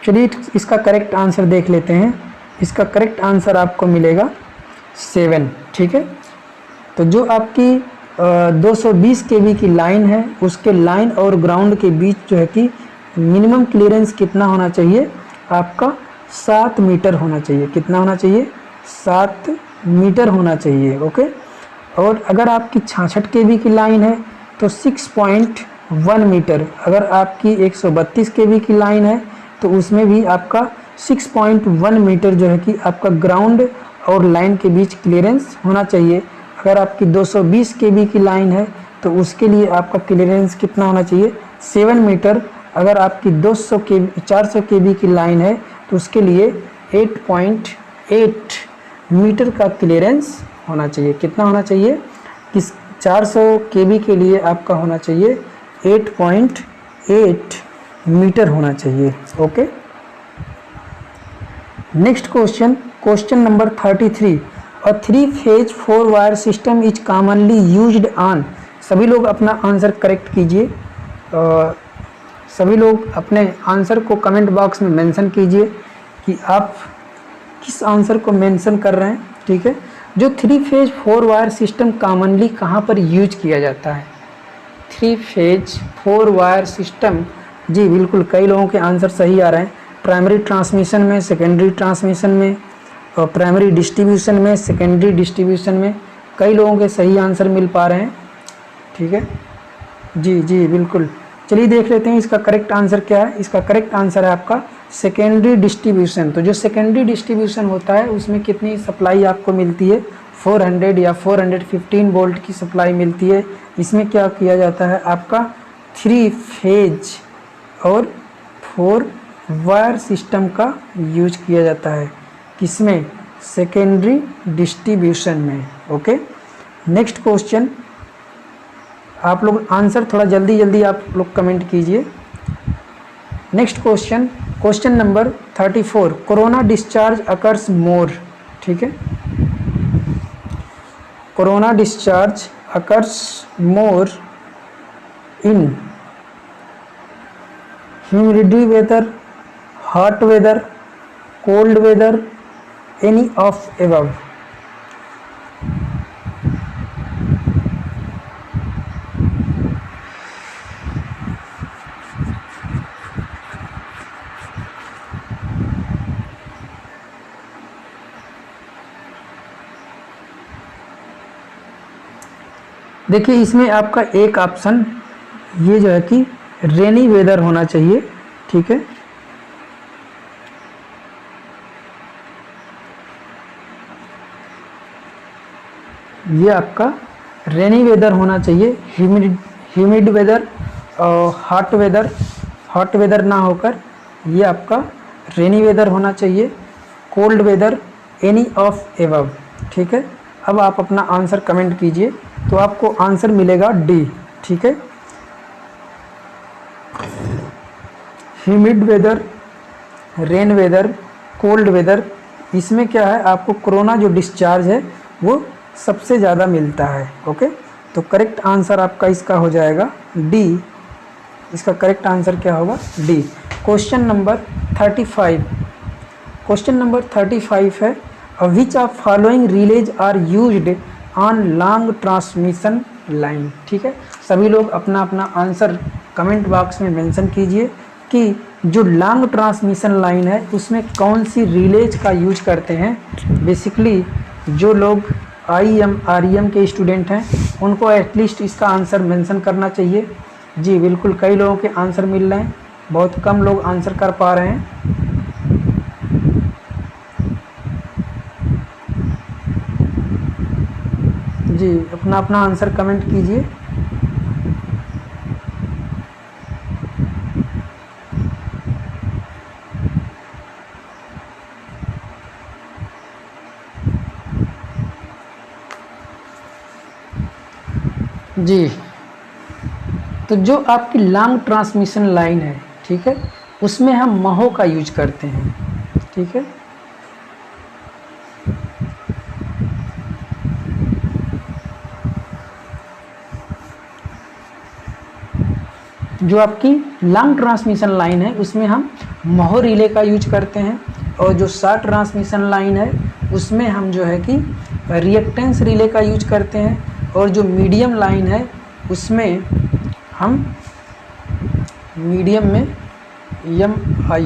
चलिए इसका करेक्ट आंसर देख लेते हैं। इसका करेक्ट आंसर आपको मिलेगा 7, ठीक है। तो जो आपकी 220 kV की लाइन है उसके लाइन और ग्राउंड के बीच जो है कि मिनिमम क्लियरेंस कितना होना चाहिए? आपका 7 मीटर होना चाहिए। कितना होना चाहिए? 7 मीटर होना चाहिए, ओके। और अगर आपकी 66 kV की लाइन है तो 6.1 मीटर। अगर आपकी 132 kV की लाइन है तो उसमें भी आपका 6.1 मीटर जो है कि आपका ग्राउंड और लाइन के बीच क्लियरेंस होना चाहिए। अगर आपकी 220 kV की लाइन है तो उसके लिए आपका क्लियरेंस कितना होना चाहिए? 7 मीटर। अगर आपकी 400 kV की लाइन है तो उसके लिए 8.8 मीटर का क्लियरेंस होना चाहिए। कितना होना चाहिए? किस 400 kV के लिए आपका होना चाहिए 8.8 मीटर होना चाहिए, okay. Next question number 33, a 3-phase 4-wire system is commonly used on. सभी लोग अपना आंसर करेक्ट कीजिए। सभी लोग अपने आंसर को कमेंट बॉक्स में मेंशन कीजिए कि आप किस आंसर को मेंशन कर रहे हैं, ठीक है। जो 3-phase 4-wire सिस्टम कॉमनली कहाँ पर यूज किया जाता है? 3-phase 4-wire सिस्टम, जी बिल्कुल, कई लोगों के आंसर सही आ रहे हैं। प्राइमरी ट्रांसमिशन में, सेकेंडरी ट्रांसमिशन में, और प्राइमरी डिस्ट्रीब्यूशन में, सेकेंडरी डिस्ट्रीब्यूशन में कई लोगों के सही आंसर मिल पा रहे हैं, ठीक है। जी बिल्कुल। चलिए देख लेते हैं इसका करेक्ट आंसर क्या है। इसका करेक्ट आंसर है आपका सेकेंडरी डिस्ट्रीब्यूशन। तो जो सेकेंडरी डिस्ट्रीब्यूशन होता है उसमें कितनी सप्लाई आपको मिलती है? 400 या 415 वोल्ट की सप्लाई मिलती है। इसमें क्या किया जाता है? आपका 3-phase और 4-wire सिस्टम का यूज किया जाता है। किसमें? सेकेंडरी डिस्ट्रीब्यूशन में, ओके। नेक्स्ट क्वेश्चन, आप लोग आंसर थोड़ा जल्दी आप लोग कमेंट कीजिए। Next question number 34, corona discharge occurs more, ठीक है। Corona discharge occurs more in humidity weather, hot weather, cold weather, any of above. देखिए इसमें आपका एक ऑप्शन ये जो है कि रेनी वेदर होना चाहिए, ठीक है। ये आपका रेनी वेदर होना चाहिए, ह्यूमिड वेदर और हॉट वेदर ना होकर ये आपका रेनी वेदर होना चाहिए, cold weather, any of above, ठीक है। अब आप अपना आंसर कमेंट कीजिए, तो आपको आंसर मिलेगा डी, ठीक है। Humid weather, rain weather, cold weather, इसमें क्या है आपको कोरोना जो डिस्चार्ज है वो सबसे ज़्यादा मिलता है, ओके। तो करेक्ट आंसर आपका इसका हो जाएगा डी, इसका करेक्ट आंसर क्या होगा D. Question number 35, question number 35 है which of following relays are used on long transmission line, ठीक है। सभी लोग अपना अपना आंसर कमेंट बॉक्स में मेंशन कीजिए कि जो लॉन्ग ट्रांसमिशन लाइन है उसमें कौन सी रिलेज का यूज करते हैं। बेसिकली जो लोग IEM REM के स्टूडेंट हैं उनको एटलीस्ट इसका आंसर मेंशन करना चाहिए। जी बिल्कुल, कई लोगों के आंसर मिल रहे हैं, बहुत कम लोग आंसर कर पा रहे हैं। जी अपना अपना आंसर कमेंट कीजिए। जी तो जो आपकी लॉन्ग ट्रांसमिशन लाइन है, ठीक है, उसमें हम महो का यूज करते हैं, ठीक है। जो आपकी लॉन्ग ट्रांसमिशन लाइन है उसमें हम महो रिले का यूज करते हैं, और जो शॉर्ट ट्रांसमिशन लाइन है उसमें हम जो है कि रिएक्टेंस रिले का यूज करते हैं, और जो मीडियम लाइन है उसमें हम मीडियम में MI।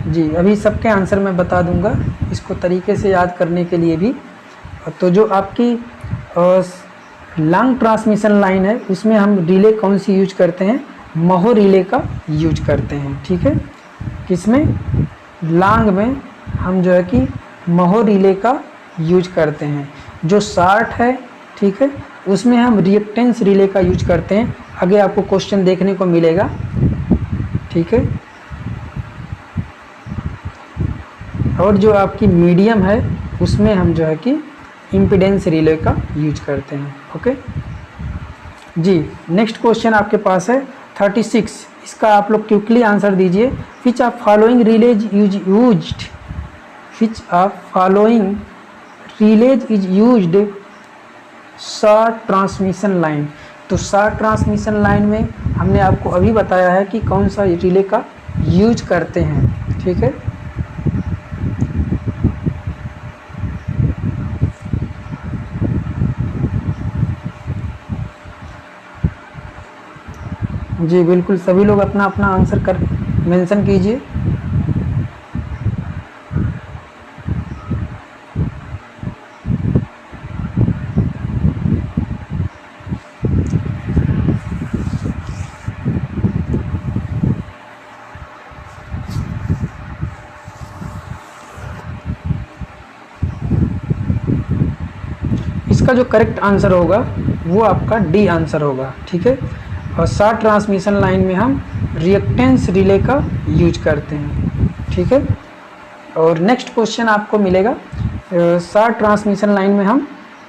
जी अभी सबके आंसर मैं बता दूंगा इसको तरीके से याद करने के लिए भी। तो जो आपकी लॉन्ग ट्रांसमिशन लाइन है उसमें हम रिले कौन सी यूज करते हैं, महो रिले का यूज करते हैं, ठीक है। किसमें, लॉन्ग में हम जो है कि महो रिले का यूज करते हैं। जो शॉर्ट है, ठीक है, उसमें हम रिएक्टेंस रिले का यूज करते हैं। आगे आपको क्वेश्चन देखने को मिलेगा, ठीक है। और जो आपकी मीडियम है उसमें हम जो है कि इम्पीडेंस रिले का यूज करते हैं, ओके। जी नेक्स्ट क्वेश्चन आपके पास है 36, इसका आप लोग क्विकली आंसर दीजिए। विच of following release used, which of following release is used short transmission line. तो शॉर्ट ट्रांसमिशन लाइन में हमने आपको अभी बताया है कि कौन सा रिले का यूज करते हैं, ठीक है। जी बिल्कुल, सभी लोग अपना अपना आंसर कर मेंशन कीजिए। इसका जो करेक्ट आंसर होगा वो आपका डी आंसर होगा, ठीक है। और शॉर्ट ट्रांसमिशन लाइन में हम रिएक्टेंस रिले का यूज करते हैं, ठीक है। और नेक्स्ट क्वेश्चन आपको मिलेगा, शॉर्ट ट्रांसमिशन लाइन में हम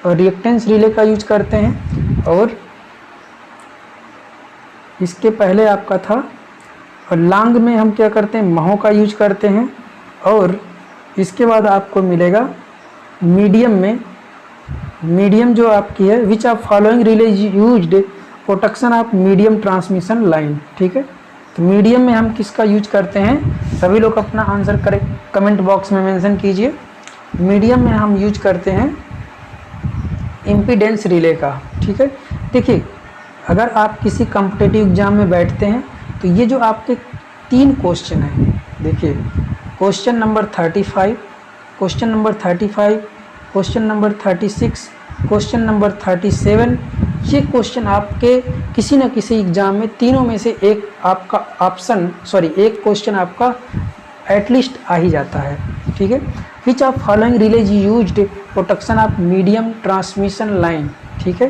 रिएक्टेंस रिले का यूज करते हैं, और इसके पहले आपका था और लॉन्ग में हम क्या करते हैं, महो का यूज करते हैं। और इसके बाद आपको मिलेगा मीडियम में, मीडियम जो आपकी है which of following relay used protection of medium transmission line, ठीक है। तो मीडियम में हम किसका यूज करते हैं, सभी लोग अपना आंसर करेक्ट कमेंट बॉक्स में मेंशन कीजिए। मीडियम में हम यूज करते हैं इम्पीडेंस रिले का, ठीक है। देखिए अगर आप किसी कॉम्पिटिटिव एग्जाम में बैठते हैं तो ये जो आपके 3 क्वेश्चन हैं, देखिए question number 35, question number 35, question number 36 question number 37, ये क्वेश्चन आपके किसी न किसी एग्जाम में तीनों में से एक आपका एक क्वेश्चन आपका एटलीस्ट आ ही जाता है, ठीक है। Which of following release used protection of medium transmission line, ठीक है।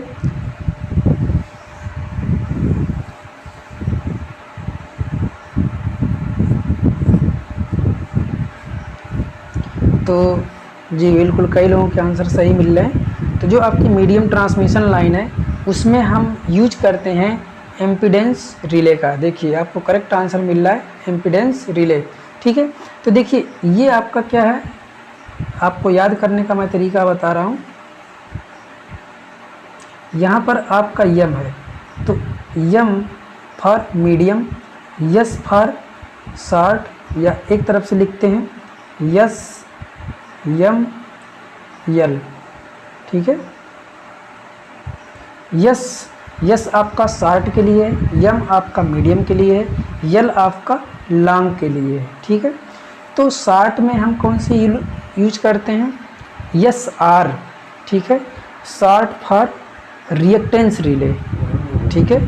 तो जी बिल्कुल, कई लोगों के आंसर सही मिल रहे हैं। तो जो आपकी मीडियम ट्रांसमिशन लाइन है उसमें हम यूज करते हैं एम्पीडेंस रिले का। देखिए आपको करेक्ट आंसर मिल रहा है एम्पीडेंस रिले, ठीक है। तो देखिए ये आपका क्या है, आपको याद करने का मैं तरीका बता रहा हूँ। यहाँ पर आपका यम है, तो यम for medium, yes for short, या एक तरफ से लिखते हैं यस यम यल, ठीक है। यस आपका शॉर्ट के लिए है, यम आपका मीडियम के लिए है, यल आपका लॉन्ग के लिए है, ठीक है। तो शॉर्ट में हम कौन सी यूज करते हैं, यस आर, ठीक है। शॉर्ट फॉर रिएक्टेंस रिले, ठीक है।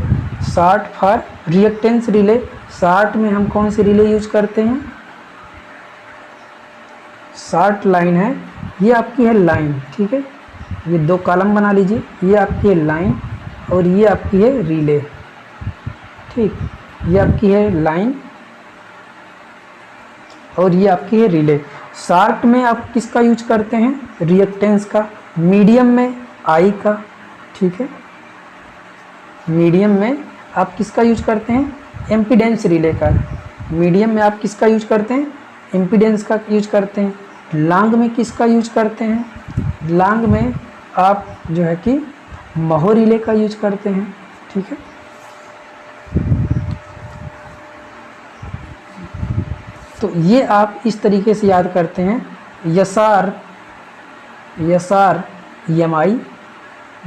Short for reactance relay, short में हम कौन सी रिले यूज करते हैं, शॉर्ट लाइन है, ये आपकी है लाइन, ठीक है। ये दो कॉलम बना लीजिए, ये आपकी है लाइन और ये आपकी है रिले, ठीक। ये आपकी है लाइन और ये आपकी है रिले। शॉर्ट में आप किसका यूज करते हैं, रिएक्टेंस का, मीडियम में आई का, ठीक है। मीडियम में आप किसका यूज करते हैं, एम्पीडेंस रिले का। मीडियम में आप किसका यूज करते हैं, एम्पीडेंस का यूज करते हैं। लॉन्ग में किसका यूज करते हैं, लॉन्ग में आप जो है कि महो रिले का यूज करते हैं, ठीक है। तो ये आप इस तरीके से याद करते हैं, यसार एमआई,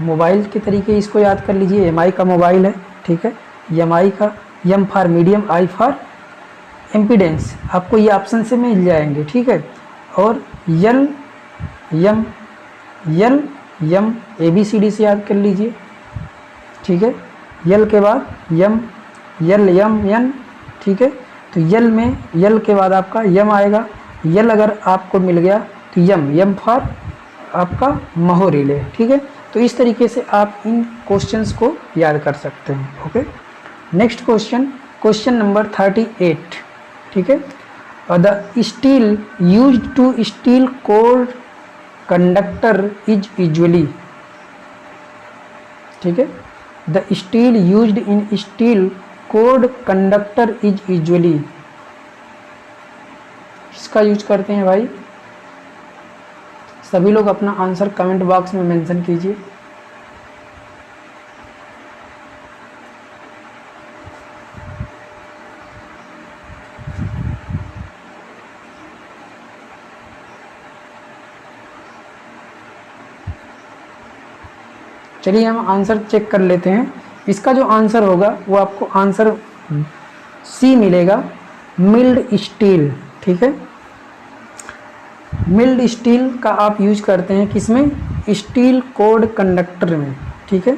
मोबाइल के तरीके इसको याद कर लीजिए, एमआई का मोबाइल है, ठीक है। एमआई का M for medium, I for impedance, आपको ये ऑप्शन से मिल जाएंगे, ठीक है। और यल यम ABCD से याद कर लीजिए, ठीक है। यल के बाद यम, यल यम यन, ठीक है। तो यल के बाद आपका यम आएगा, यल अगर आपको मिल गया तो यम फॉर आपका महो रिले, ठीक है। तो इस तरीके से आप इन क्वेश्चंस को याद कर सकते हैं, ओके। नेक्स्ट क्वेश्चन नंबर 38, ठीक है। The steel used to steel cold conductor is usually, ठीक है। The steel used in steel cored conductor is usually, किसका यूज करते हैं भाई, सभी लोग अपना आंसर कमेंट बॉक्स में मेंशन कीजिए। चलिए हम आंसर चेक कर लेते हैं। इसका जो आंसर होगा वो आपको आंसर सी मिलेगा, मिल्ड स्टील, ठीक है। मिल्ड स्टील का आप यूज करते हैं किसमें, स्टील कोड कंडक्टर में, ठीक है।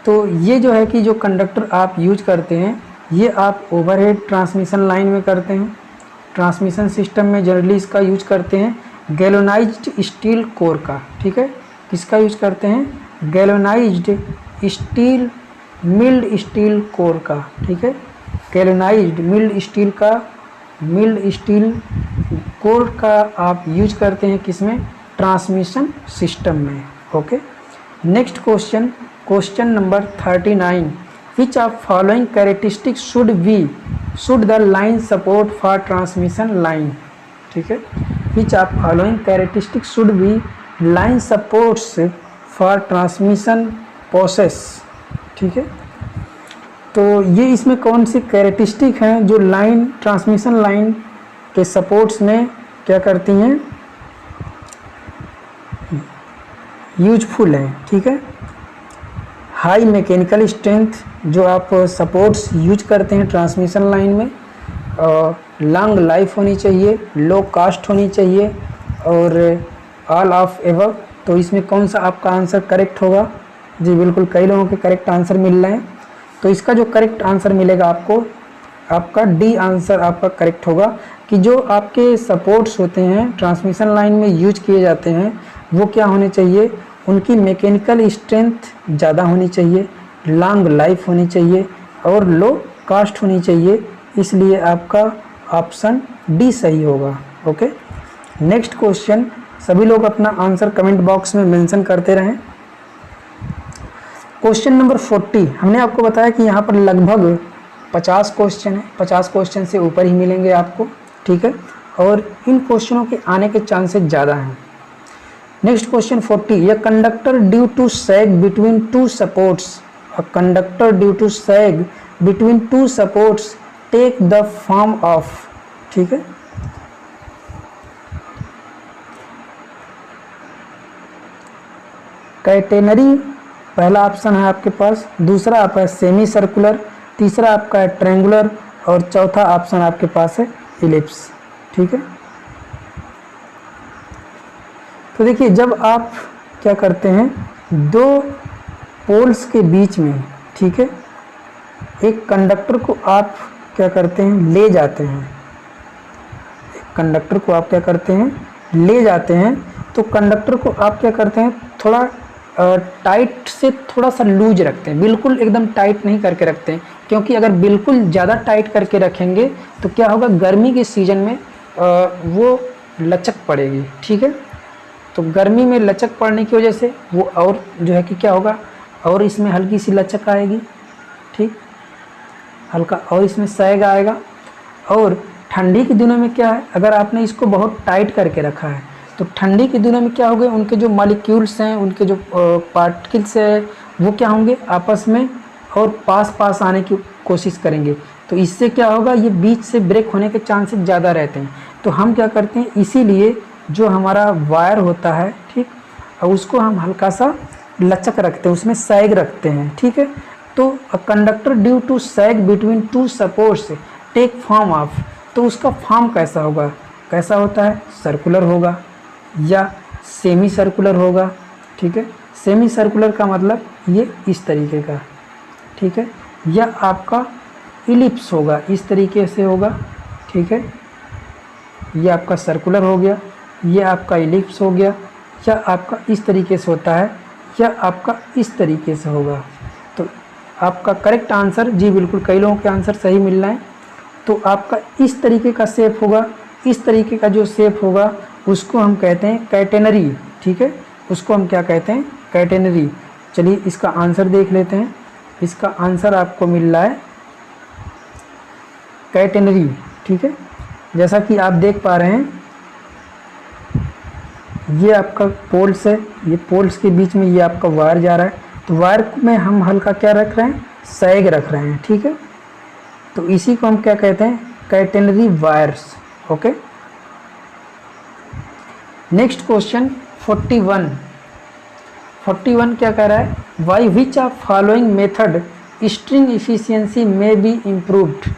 तो ये जो है कि जो कंडक्टर आप यूज करते हैं ये आप ओवरहेड ट्रांसमिशन लाइन में करते हैं, ट्रांसमिशन सिस्टम में जनरली इसका यूज करते हैं गैल्वेनाइज्ड स्टील कोर का, ठीक है। किसका यूज करते हैं, galvanised steel mild steel core का, ठीक है। गैल्वेनाइज्ड मिल्ड स्टील कोर का आप यूज करते हैं किसमें, ट्रांसमिशन सिस्टम में, okay. Next question number 39, which of following characteristic should the line support for transmission line, ठीक है। Which of following characteristic should be line supports for transmission process, ठीक है। तो ये इसमें कौन सी कैरेक्टरिस्टिक हैं जो लाइन ट्रांसमिशन लाइन के सपोर्ट्स में क्या करती हैं, यूजफुल है, ठीक है। हाई मैकेनिकल स्ट्रेंथ जो आप सपोर्ट्स यूज करते हैं ट्रांसमिशन लाइन में, लॉन्ग लाइफ होनी चाहिए, लो कॉस्ट होनी चाहिए, और ऑल ऑफ एबव तो इसमें कौन सा आपका आंसर करेक्ट होगा? जी बिल्कुल, कई लोगों के करेक्ट आंसर मिल रहे हैं। तो इसका जो करेक्ट आंसर मिलेगा आपको, आपका डी आंसर आपका करेक्ट होगा कि जो आपके सपोर्ट्स होते हैं ट्रांसमिशन लाइन में यूज किए जाते हैं वो क्या होने चाहिए, उनकी मैकेनिकल स्ट्रेंथ ज़्यादा होनी चाहिए, लॉन्ग लाइफ होनी चाहिए और लो कास्ट होनी चाहिए। इसलिए आपका ऑप्शन डी सही होगा। ओके, नेक्स्ट क्वेश्चन, सभी लोग अपना आंसर कमेंट बॉक्स में मेंशन करते रहें। क्वेश्चन नंबर 40, हमने आपको बताया कि यहाँ पर लगभग 50 क्वेश्चन है, 50 क्वेश्चन से ऊपर ही मिलेंगे आपको, ठीक है, और इन क्वेश्चनों के आने के चांसेस ज़्यादा हैं। Next question 40, a conductor due to sag between two supports, a conductor due to sag between two supports take the form of, ठीक है, कैटेनरी पहला ऑप्शन है आपके पास, दूसरा आपका है सेमी सर्कुलर, तीसरा आपका है ट्रायंगुलर और चौथा ऑप्शन आपके पास है इलिप्स, ठीक है। तो देखिए, जब आप क्या करते हैं, दो पोल्स के बीच में, ठीक है, एक कंडक्टर को आप क्या करते हैं, ले जाते हैं, एक कंडक्टर को आप क्या करते हैं, ले जाते हैं, तो कंडक्टर को आप क्या करते हैं, थोड़ा टाइट से थोड़ा सा लूज रखते हैं, बिल्कुल एकदम टाइट नहीं करके रखते हैं, क्योंकि अगर बिल्कुल ज़्यादा टाइट करके रखेंगे तो क्या होगा, गर्मी के सीजन में वो लचक पड़ेगी, ठीक है। तो गर्मी में लचक पड़ने की वजह से वो और जो है कि क्या होगा, और इसमें हल्की सी लचक आएगी, ठीक, हल्का, और इसमें सैग आएगा। और ठंडी के दिनों में क्या है, अगर आपने इसको बहुत टाइट करके रखा है तो ठंडी के दिनों में क्या होंगे, उनके जो मॉलिक्यूल्स हैं, उनके जो पार्टिकल्स हैं, वो क्या होंगे, आपस में और पास पास आने की कोशिश करेंगे। तो इससे क्या होगा, ये बीच से ब्रेक होने के चांसेस ज़्यादा रहते हैं। तो हम क्या करते हैं, इसीलिए जो हमारा वायर होता है, ठीक, और उसको हम हल्का सा लचक रखते हैं, उसमें सैग रखते हैं, ठीक है। तो a conductor due to sag between two supports take form of, तो उसका फॉर्म कैसा होगा, कैसा होता है, सर्कुलर होगा या सेमी सर्कुलर होगा, ठीक है। सेमी सर्कुलर का मतलब ये इस तरीके का, ठीक है, या आपका इलिप्स होगा, इस तरीके से होगा, ठीक है, ये आपका सर्कुलर हो गया, ये आपका इलिप्स हो गया, या आपका इस तरीके से होता है, या आपका इस तरीके से होगा। तो आपका करेक्ट आंसर, जी बिल्कुल, कई लोगों के आंसर सही मिल रहे हैं। तो आपका इस तरीके का शेप होगा, इस तरीके का जो शेप होगा उसको हम कहते हैं कैटेनरी, ठीक है, उसको हम क्या कहते हैं, कैटेनरी। चलिए इसका आंसर देख लेते हैं। इसका आंसर आपको मिल रहा है कैटेनरी, ठीक है। जैसा कि आप देख पा रहे हैं, ये आपका पोल्स है, ये पोल्स के बीच में ये आपका वायर जा रहा है, तो वायर में हम हल्का क्या रख रहे हैं, सैग रख रहे हैं, ठीक है। तो इसी को हम क्या कहते हैं, catenary wires. Okay, next question 41 क्या कह रहा है, by which of following method string efficiency may be improved,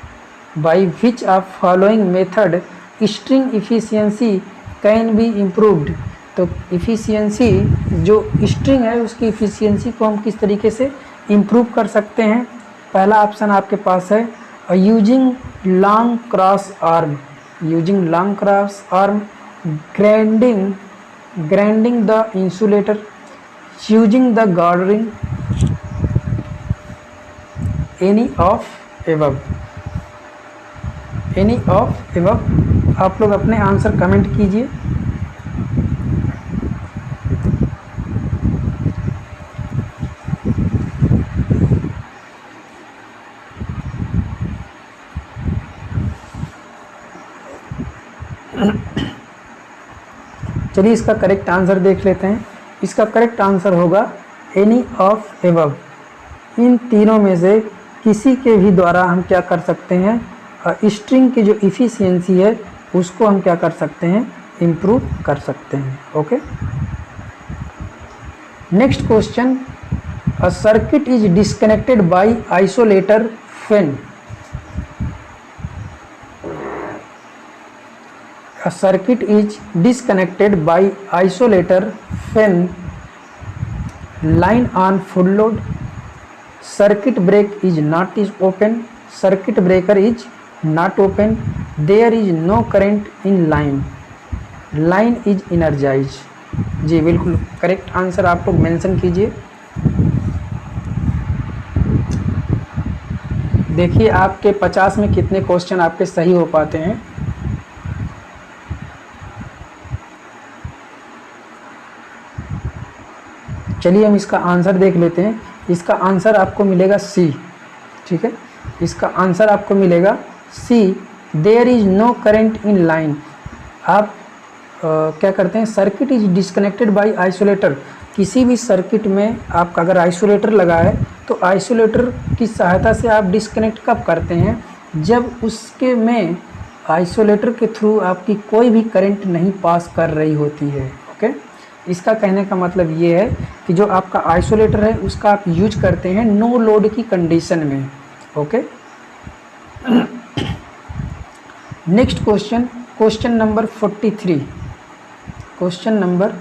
by which of following method string efficiency can be improved. तो इफिशियंसी, जो स्ट्रिंग है उसकी इफिशियंसी को हम किस तरीके से इम्प्रूव कर सकते हैं। पहला ऑप्शन आपके पास है using long cross arm, using long cross arm, grinding the insulator, using the gartering, any of above, any of above। आप लोग अपने आंसर कमेंट कीजिए। चलिए इसका करेक्ट आंसर देख लेते हैं। इसका करेक्ट आंसर होगा एनी ऑफ एबव। इन तीनों में से किसी के भी द्वारा हम क्या कर सकते हैं, स्ट्रिंग की जो इफिशियंसी है उसको हम क्या कर सकते हैं, इम्प्रूव कर सकते हैं। Okay, next question, a circuit is disconnected by isolator when. A circuit is disconnected by isolator when line on full load. Circuit break is not open. Circuit breaker is not open. There is no current in line. Line is energized. जी बिल्कुल correct answer आप लोग mention कीजिए। देखिए आपके 50 में कितने question आपके सही हो पाते हैं। चलिए हम इसका आंसर देख लेते हैं। इसका आंसर आपको मिलेगा सी, ठीक है। इसका आंसर आपको मिलेगा C, there is no current in line. आप क्या करते हैं, circuit is disconnected by isolator. किसी भी सर्किट में आपका अगर आइसोलेटर लगा है तो आइसोलेटर की सहायता से आप डिस्कनेक्ट कब करते हैं, जब उसके में आइसोलेटर के थ्रू आपकी कोई भी करंट नहीं पास कर रही होती है। ओके, इसका कहने का मतलब ये है कि जो आपका आइसोलेटर है उसका आप यूज करते हैं नो लोड की कंडीशन में। Okay, next question, question number 43। Question number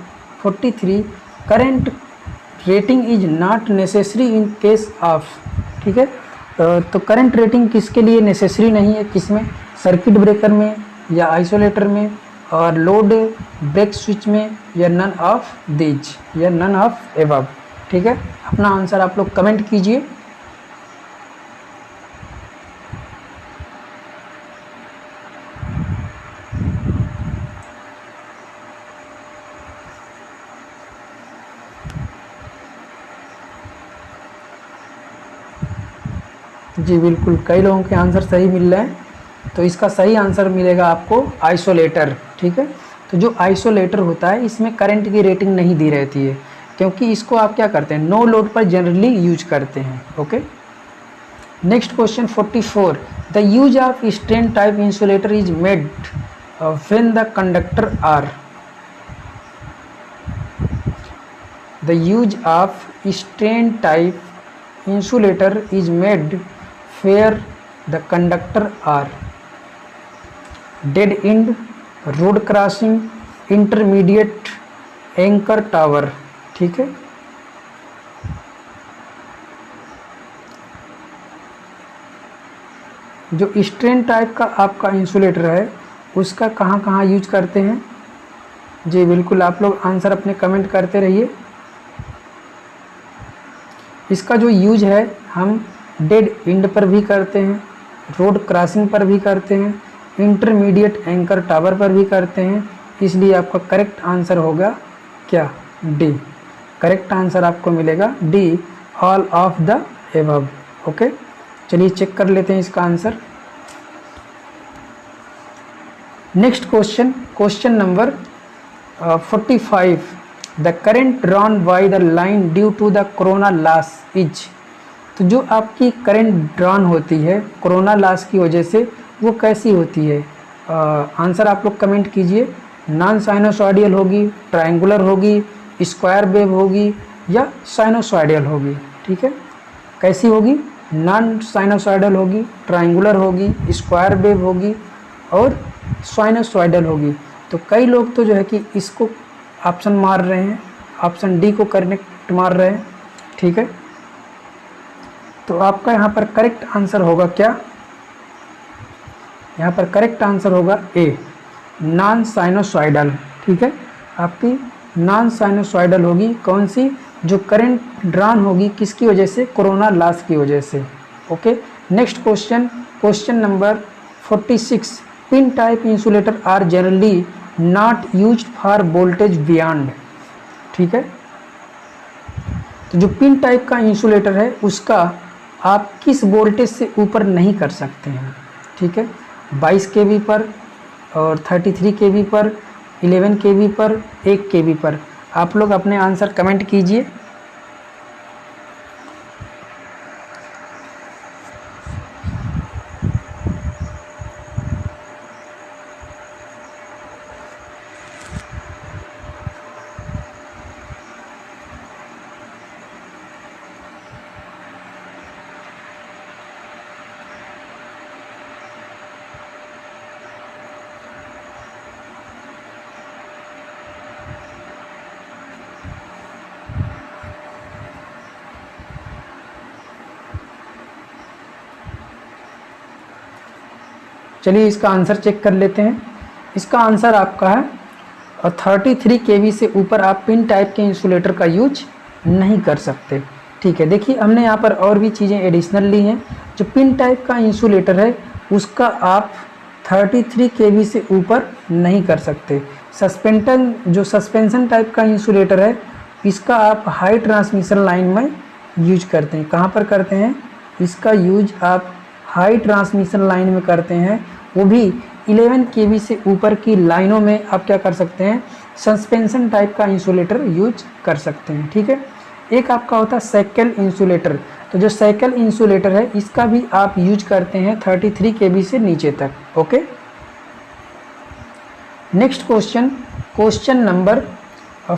43, current rating is not necessary in case of, ठीक है। तो करंट रेटिंग किसके लिए नेसेसरी नहीं है, किसमें, सर्किट ब्रेकर में या आइसोलेटर में, और लोड ब्रेक स्विच में, या नन ऑफ दीज, या नन ऑफ एबव, ठीक है। अपना आंसर आप लोग कमेंट कीजिए। जी बिल्कुल, कई लोगों के आंसर सही मिल रहे हैं। तो इसका सही आंसर मिलेगा आपको आइसोलेटर, ठीक है। तो जो आइसोलेटर होता है इसमें करंट की रेटिंग नहीं दी रहती है, क्योंकि इसको आप क्या करते हैं, नो लोड पर जनरली यूज करते हैं। Okay, next question 44, the use of strain type insulator is made when the conductor are. The use of strain type insulator is made where the conductor are dead end, road crossing, intermediate, anchor tower, ठीक है। जो strain type का आपका insulator है उसका कहाँ कहाँ use करते हैं, जी बिल्कुल आप लोग आंसर अपने कमेंट करते रहिए। इसका जो यूज है हम डेड एंड पर भी करते हैं, रोड क्रॉसिंग पर भी करते हैं, इंटरमीडिएट एंकर टावर पर भी करते हैं। इसलिए आपका करेक्ट आंसर होगा क्या, डी। करेक्ट आंसर आपको मिलेगा D, all of the above. Okay, चलिए चेक कर लेते हैं इसका answer. Next question, question number 45, the current drawn by the line due to the corona loss is. तो जो आपकी करंट ड्रॉन होती है कोरोना लॉस की वजह से, वो कैसी होती है, आंसर आप लोग कमेंट कीजिए। नॉन साइनोसॉइडियल होगी, ट्रायंगुलर होगी, स्क्वायर वेव होगी, या साइनोसॉइडियल होगी, ठीक है। कैसी होगी, नॉन साइनोसॉइडल होगी, ट्रायंगुलर होगी, स्क्वायर वेव होगी, और साइनोसॉइडल होगी। तो कई लोग तो जो है कि इसको ऑप्शन मार रहे हैं, ऑप्शन डी को करेक्ट मार रहे हैं, ठीक है। तो आपका यहाँ पर करेक्ट आंसर होगा क्या, यहाँ पर करेक्ट आंसर होगा ए, नॉन साइनोसॉइडल, ठीक है। आपकी नॉन साइनोसॉइडल होगी, कौन सी, जो करंट ड्रॉन होगी किसकी वजह से, कोरोना लॉस की वजह से। Okay, next question, question number 46, pin type insulator are generally not used for voltage beyond, ठीक है। तो जो पिन टाइप का इंसुलेटर है उसका आप किस वोल्टेज से ऊपर नहीं कर सकते हैं, ठीक है। 22 kV पर, और 33 kV पर, 11 kV पर, 1 kV पर। आप लोग अपने आंसर कमेंट कीजिए। चलिए इसका आंसर चेक कर लेते हैं। इसका आंसर आपका है 33 kV से ऊपर आप पिन टाइप के इंसुलेटर का यूज नहीं कर सकते। ठीक है, देखिए हमने यहाँ पर और भी चीज़ें एडिशनल ली हैं। जो पिन टाइप का इंसुलेटर है उसका आप 33 kV से ऊपर नहीं कर सकते। सस्पेंशन टाइप का इंसुलेटर है इसका आप हाई ट्रांसमिशन लाइन में यूज करते हैं। कहाँ पर करते हैं? इसका यूज आप हाई ट्रांसमिशन लाइन में करते हैं, वो भी 11 kV से ऊपर की लाइनों में आप क्या कर सकते हैं? सस्पेंशन टाइप का इंसुलेटर यूज कर सकते हैं। ठीक है, एक आपका होता है साइकिल इंसुलेटर। तो जो साइकिल इंसुलेटर है इसका भी आप यूज करते हैं 33 kV से नीचे तक। Okay, next question number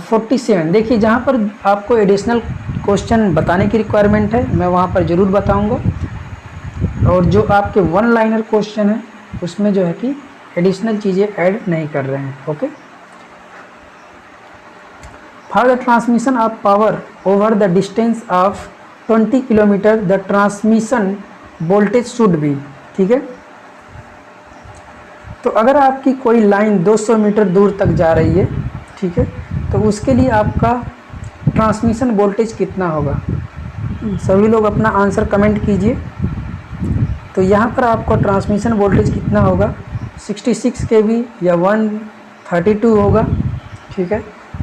47। देखिए जहाँ पर आपको एडिशनल क्वेश्चन बताने की रिक्वायरमेंट है मैं वहाँ पर ज़रूर बताऊँगा, और जो आपके वन लाइनर क्वेश्चन है उसमें जो है कि एडिशनल चीज़ें ऐड नहीं कर रहे हैं। Okay, for the transmission of power over the distance of 20 kilometre the transmission voltage should be. ठीक है, तो अगर आपकी कोई लाइन 200 मीटर दूर तक जा रही है, ठीक है, तो उसके लिए आपका ट्रांसमिशन वोल्टेज कितना होगा? सभी लोग अपना आंसर कमेंट कीजिए। तो यहाँ पर आपका ट्रांसमिशन वोल्टेज कितना होगा? 66 kV या 132 होगा, ठीक है,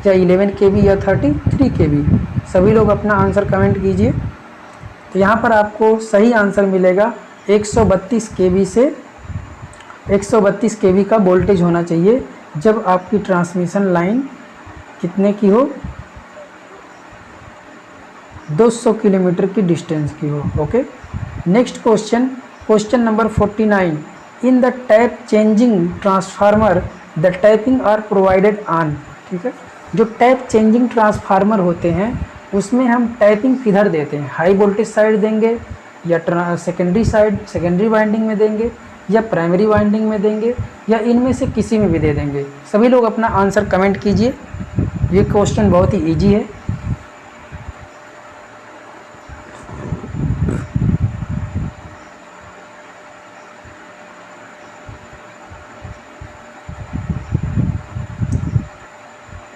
या 11 kV या 33 kV। सभी लोग अपना आंसर कमेंट कीजिए। तो यहाँ पर आपको सही आंसर मिलेगा 132 kV से 132 kV का वोल्टेज होना चाहिए जब आपकी ट्रांसमिशन लाइन कितने की हो? 200 किलोमीटर की डिस्टेंस की हो। Okay, next question number 49। In the tap changing transformer the tapping are provided on. ठीक है, जो टैप चेंजिंग ट्रांसफार्मर होते हैं उसमें हम टैपिंग किधर देते हैं? हाई वोल्टेज साइड देंगे या सेकेंडरी वाइंडिंग में देंगे या प्राइमरी वाइंडिंग में देंगे या इनमें से किसी में भी दे देंगे? सभी लोग अपना आंसर कमेंट कीजिए। ये क्वेश्चन बहुत ही इजी है।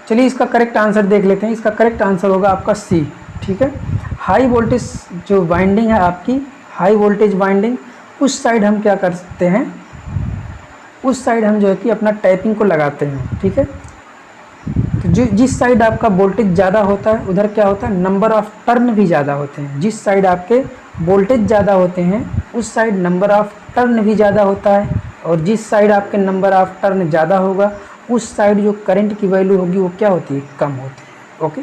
चलिए इसका करेक्ट आंसर देख लेते हैं। इसका करेक्ट आंसर होगा आपका सी। ठीक है, हाई वोल्टेज जो वाइंडिंग है आपकी, हाई वोल्टेज वाइंडिंग, उस साइड हम क्या करते हैं? उस साइड हम जो है कि अपना टैपिंग को लगाते हैं। ठीक है, तो जिस साइड आपका वोल्टेज ज़्यादा होता है उधर क्या होता है? नंबर ऑफ़ टर्न भी ज़्यादा होते हैं। जिस साइड आपके वोल्टेज ज़्यादा होते हैं उस साइड नंबर ऑफ़ टर्न भी ज़्यादा होता है, और जिस साइड आपके नंबर ऑफ़ टर्न ज़्यादा होगा उस साइड जो करंट की वैल्यू होगी वो क्या होती है? कम होती है। ओके,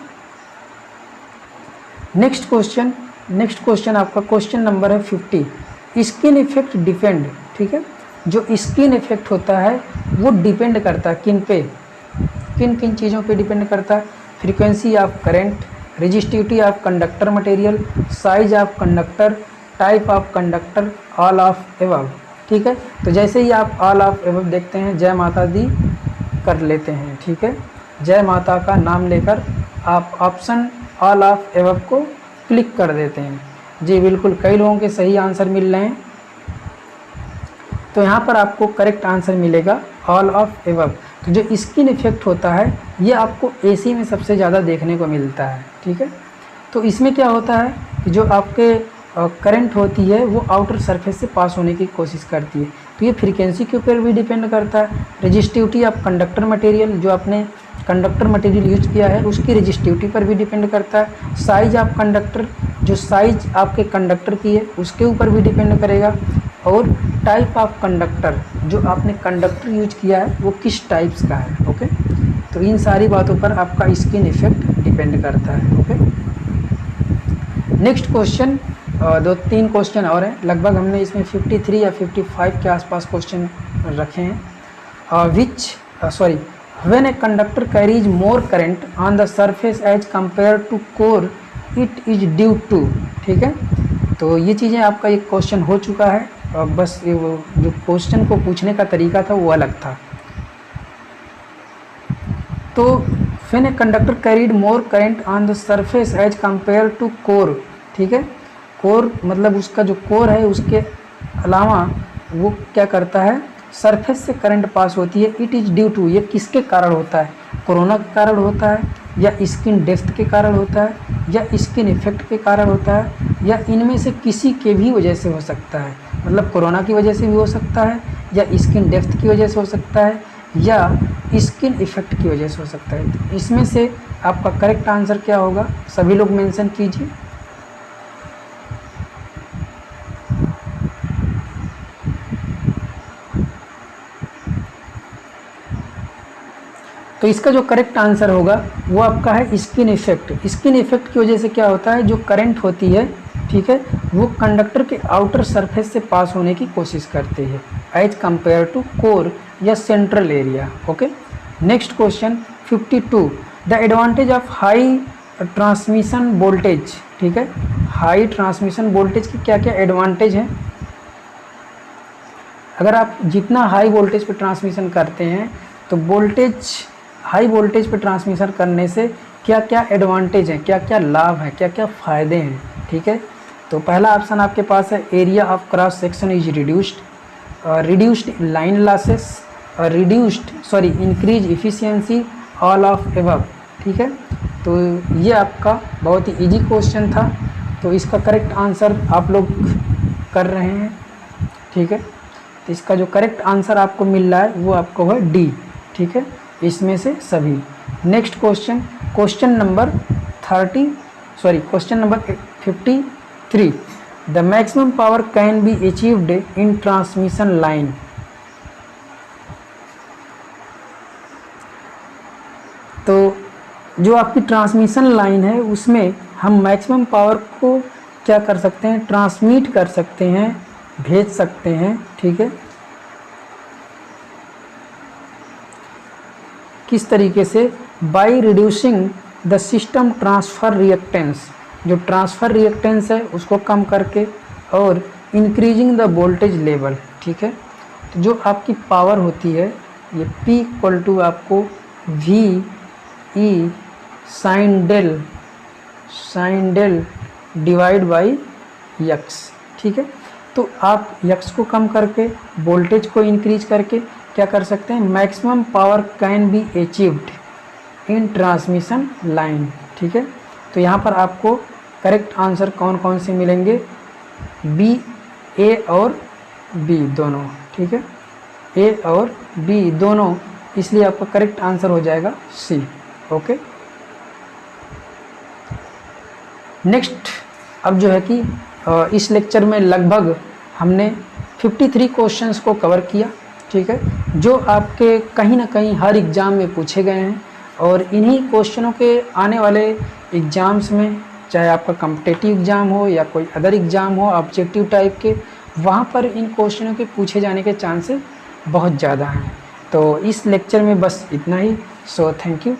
नेक्स्ट क्वेश्चन आपका क्वेश्चन नंबर है 50। Skin effect depend. ठीक है, जो स्किन इफेक्ट होता है वो डिपेंड करता है किन पे? किन किन चीज़ों पे डिपेंड करता है? Frequency of current, resistivity of conductor material, size of conductor, type of conductor, all of above. ठीक है, तो जैसे ही आप ऑल ऑफ एबव देखते हैं जय माता दी कर लेते हैं। ठीक है, जय माता का नाम लेकर आप ऑप्शन ऑल ऑफ एबव को क्लिक कर देते हैं। जी बिल्कुल, कई लोगों के सही आंसर मिल रहे हैं। तो यहाँ पर आपको करेक्ट आंसर मिलेगा ऑल ऑफ एबव। तो जो स्किन इफेक्ट होता है ये आपको एसी में सबसे ज़्यादा देखने को मिलता है। ठीक है, तो इसमें क्या होता है कि जो आपके करंट होती है वो आउटर सरफेस से पास होने की कोशिश करती है, तो ये फ्रीक्वेंसी के ऊपर भी डिपेंड करता है। रेजिस्टिविटी ऑफ कंडक्टर मटेरियल, जो आपने कंडक्टर मटेरियल यूज किया है उसकी रेजिस्टिविटी पर भी डिपेंड करता है। साइज ऑफ कंडक्टर, जो साइज आपके कंडक्टर की है उसके ऊपर भी डिपेंड करेगा। और टाइप ऑफ कंडक्टर, जो आपने कंडक्टर यूज किया है वो किस टाइप्स का है। ओके, तो इन सारी बातों पर आपका स्किन इफेक्ट डिपेंड करता है। ओके, नेक्स्ट क्वेश्चन, 2-3 क्वेश्चन और हैं। लगभग हमने इसमें 53 या 55 के आसपास क्वेश्चन रखे हैं। When a conductor carries more current on the surface as compare to core it is due to. ठीक है, तो ये चीज़ें आपका एक क्वेश्चन हो चुका है, बस वो जो क्वेश्चन को पूछने का तरीका था वो अलग था। तो when a conductor carried more current on the surface as compare to core. ठीक है, कोर मतलब उसका जो कोर है उसके अलावा वो क्या करता है? सरफेस से करंट पास होती है, इट इज़ ड्यू टू, ये किसके कारण होता है? कोरोना के कारण होता है, या स्किन डेप्थ के कारण होता है, या स्किन इफेक्ट के कारण होता है, या इनमें से किसी के भी वजह से हो सकता है? मतलब कोरोना की वजह से भी हो सकता है, या स्किन डेप्थ की वजह से हो सकता है, या स्किन इफेक्ट की वजह से हो सकता है। तो इसमें से आपका करेक्ट आंसर क्या होगा? सभी लोग मेंशन कीजिए। तो इसका जो करेक्ट आंसर होगा वो आपका है स्किन इफेक्ट। स्किन इफेक्ट की वजह से क्या होता है, जो करंट होती है, ठीक है, वो कंडक्टर के आउटर सरफेस से पास होने की कोशिश करती है एज कंपेयर टू कोर या central area. Okay, next question 52, the advantage of high transmission voltage. ठीक है, हाई ट्रांसमिशन वोल्टेज की क्या क्या एडवांटेज है? अगर आप जितना हाई वोल्टेज पे ट्रांसमिशन करते हैं तो हाई वोल्टेज पे ट्रांसमिशन करने से क्या क्या एडवांटेज हैं, क्या क्या लाभ हैं, क्या क्या फ़ायदे हैं? ठीक है, तो पहला ऑप्शन आपके पास है area of cross section is reduced line losses, increase efficiency, all of above. ठीक है, तो ये आपका बहुत ही इजी क्वेश्चन था, तो इसका करेक्ट आंसर आप लोग कर रहे हैं। ठीक है, तो इसका जो करेक्ट आंसर आपको मिल रहा है वो आपको है डी। ठीक है, इसमें से सभी। Next question number 53, the maximum power can be achieved in transmission line. तो जो आपकी ट्रांसमिशन लाइन है उसमें हम मैक्सिमम पावर को क्या कर सकते हैं, ट्रांसमिट कर सकते हैं, भेज सकते हैं। ठीक है, किस तरीके से? By reducing the system transfer reactance, जो ट्रांसफ़र रिएक्टेंस है उसको कम करके, और इंक्रीजिंग द वोल्टेज लेवल। ठीक है, तो जो आपकी पावर होती है ये P इक्वल टू आपको V E sine del divide by यक्स। ठीक है, तो आप यक्स को कम करके वोल्टेज को इंक्रीज करके क्या कर सकते हैं, maximum power can be achieved in transmission line. ठीक है, तो यहाँ पर आपको करेक्ट आंसर कौन कौन से मिलेंगे? बी, ए और बी दोनों। ठीक है, ए और बी दोनों, इसलिए आपका करेक्ट आंसर हो जाएगा सी। ओके, नेक्स्ट अब जो है कि इस लेक्चर में लगभग हमने 53 क्वेश्चंस को कवर किया। ठीक है, जो आपके कहीं ना कहीं हर एग्ज़ाम में पूछे गए हैं, और इन्हीं क्वेश्चनों के आने वाले एग्ज़ाम्स में, चाहे आपका कॉम्पिटिटिव एग्ज़ाम हो या कोई अदर एग्ज़ाम हो ऑब्जेक्टिव टाइप के, वहाँ पर इन क्वेश्चनों के पूछे जाने के चांसेस बहुत ज़्यादा हैं। तो इस लेक्चर में बस इतना ही। So thank you.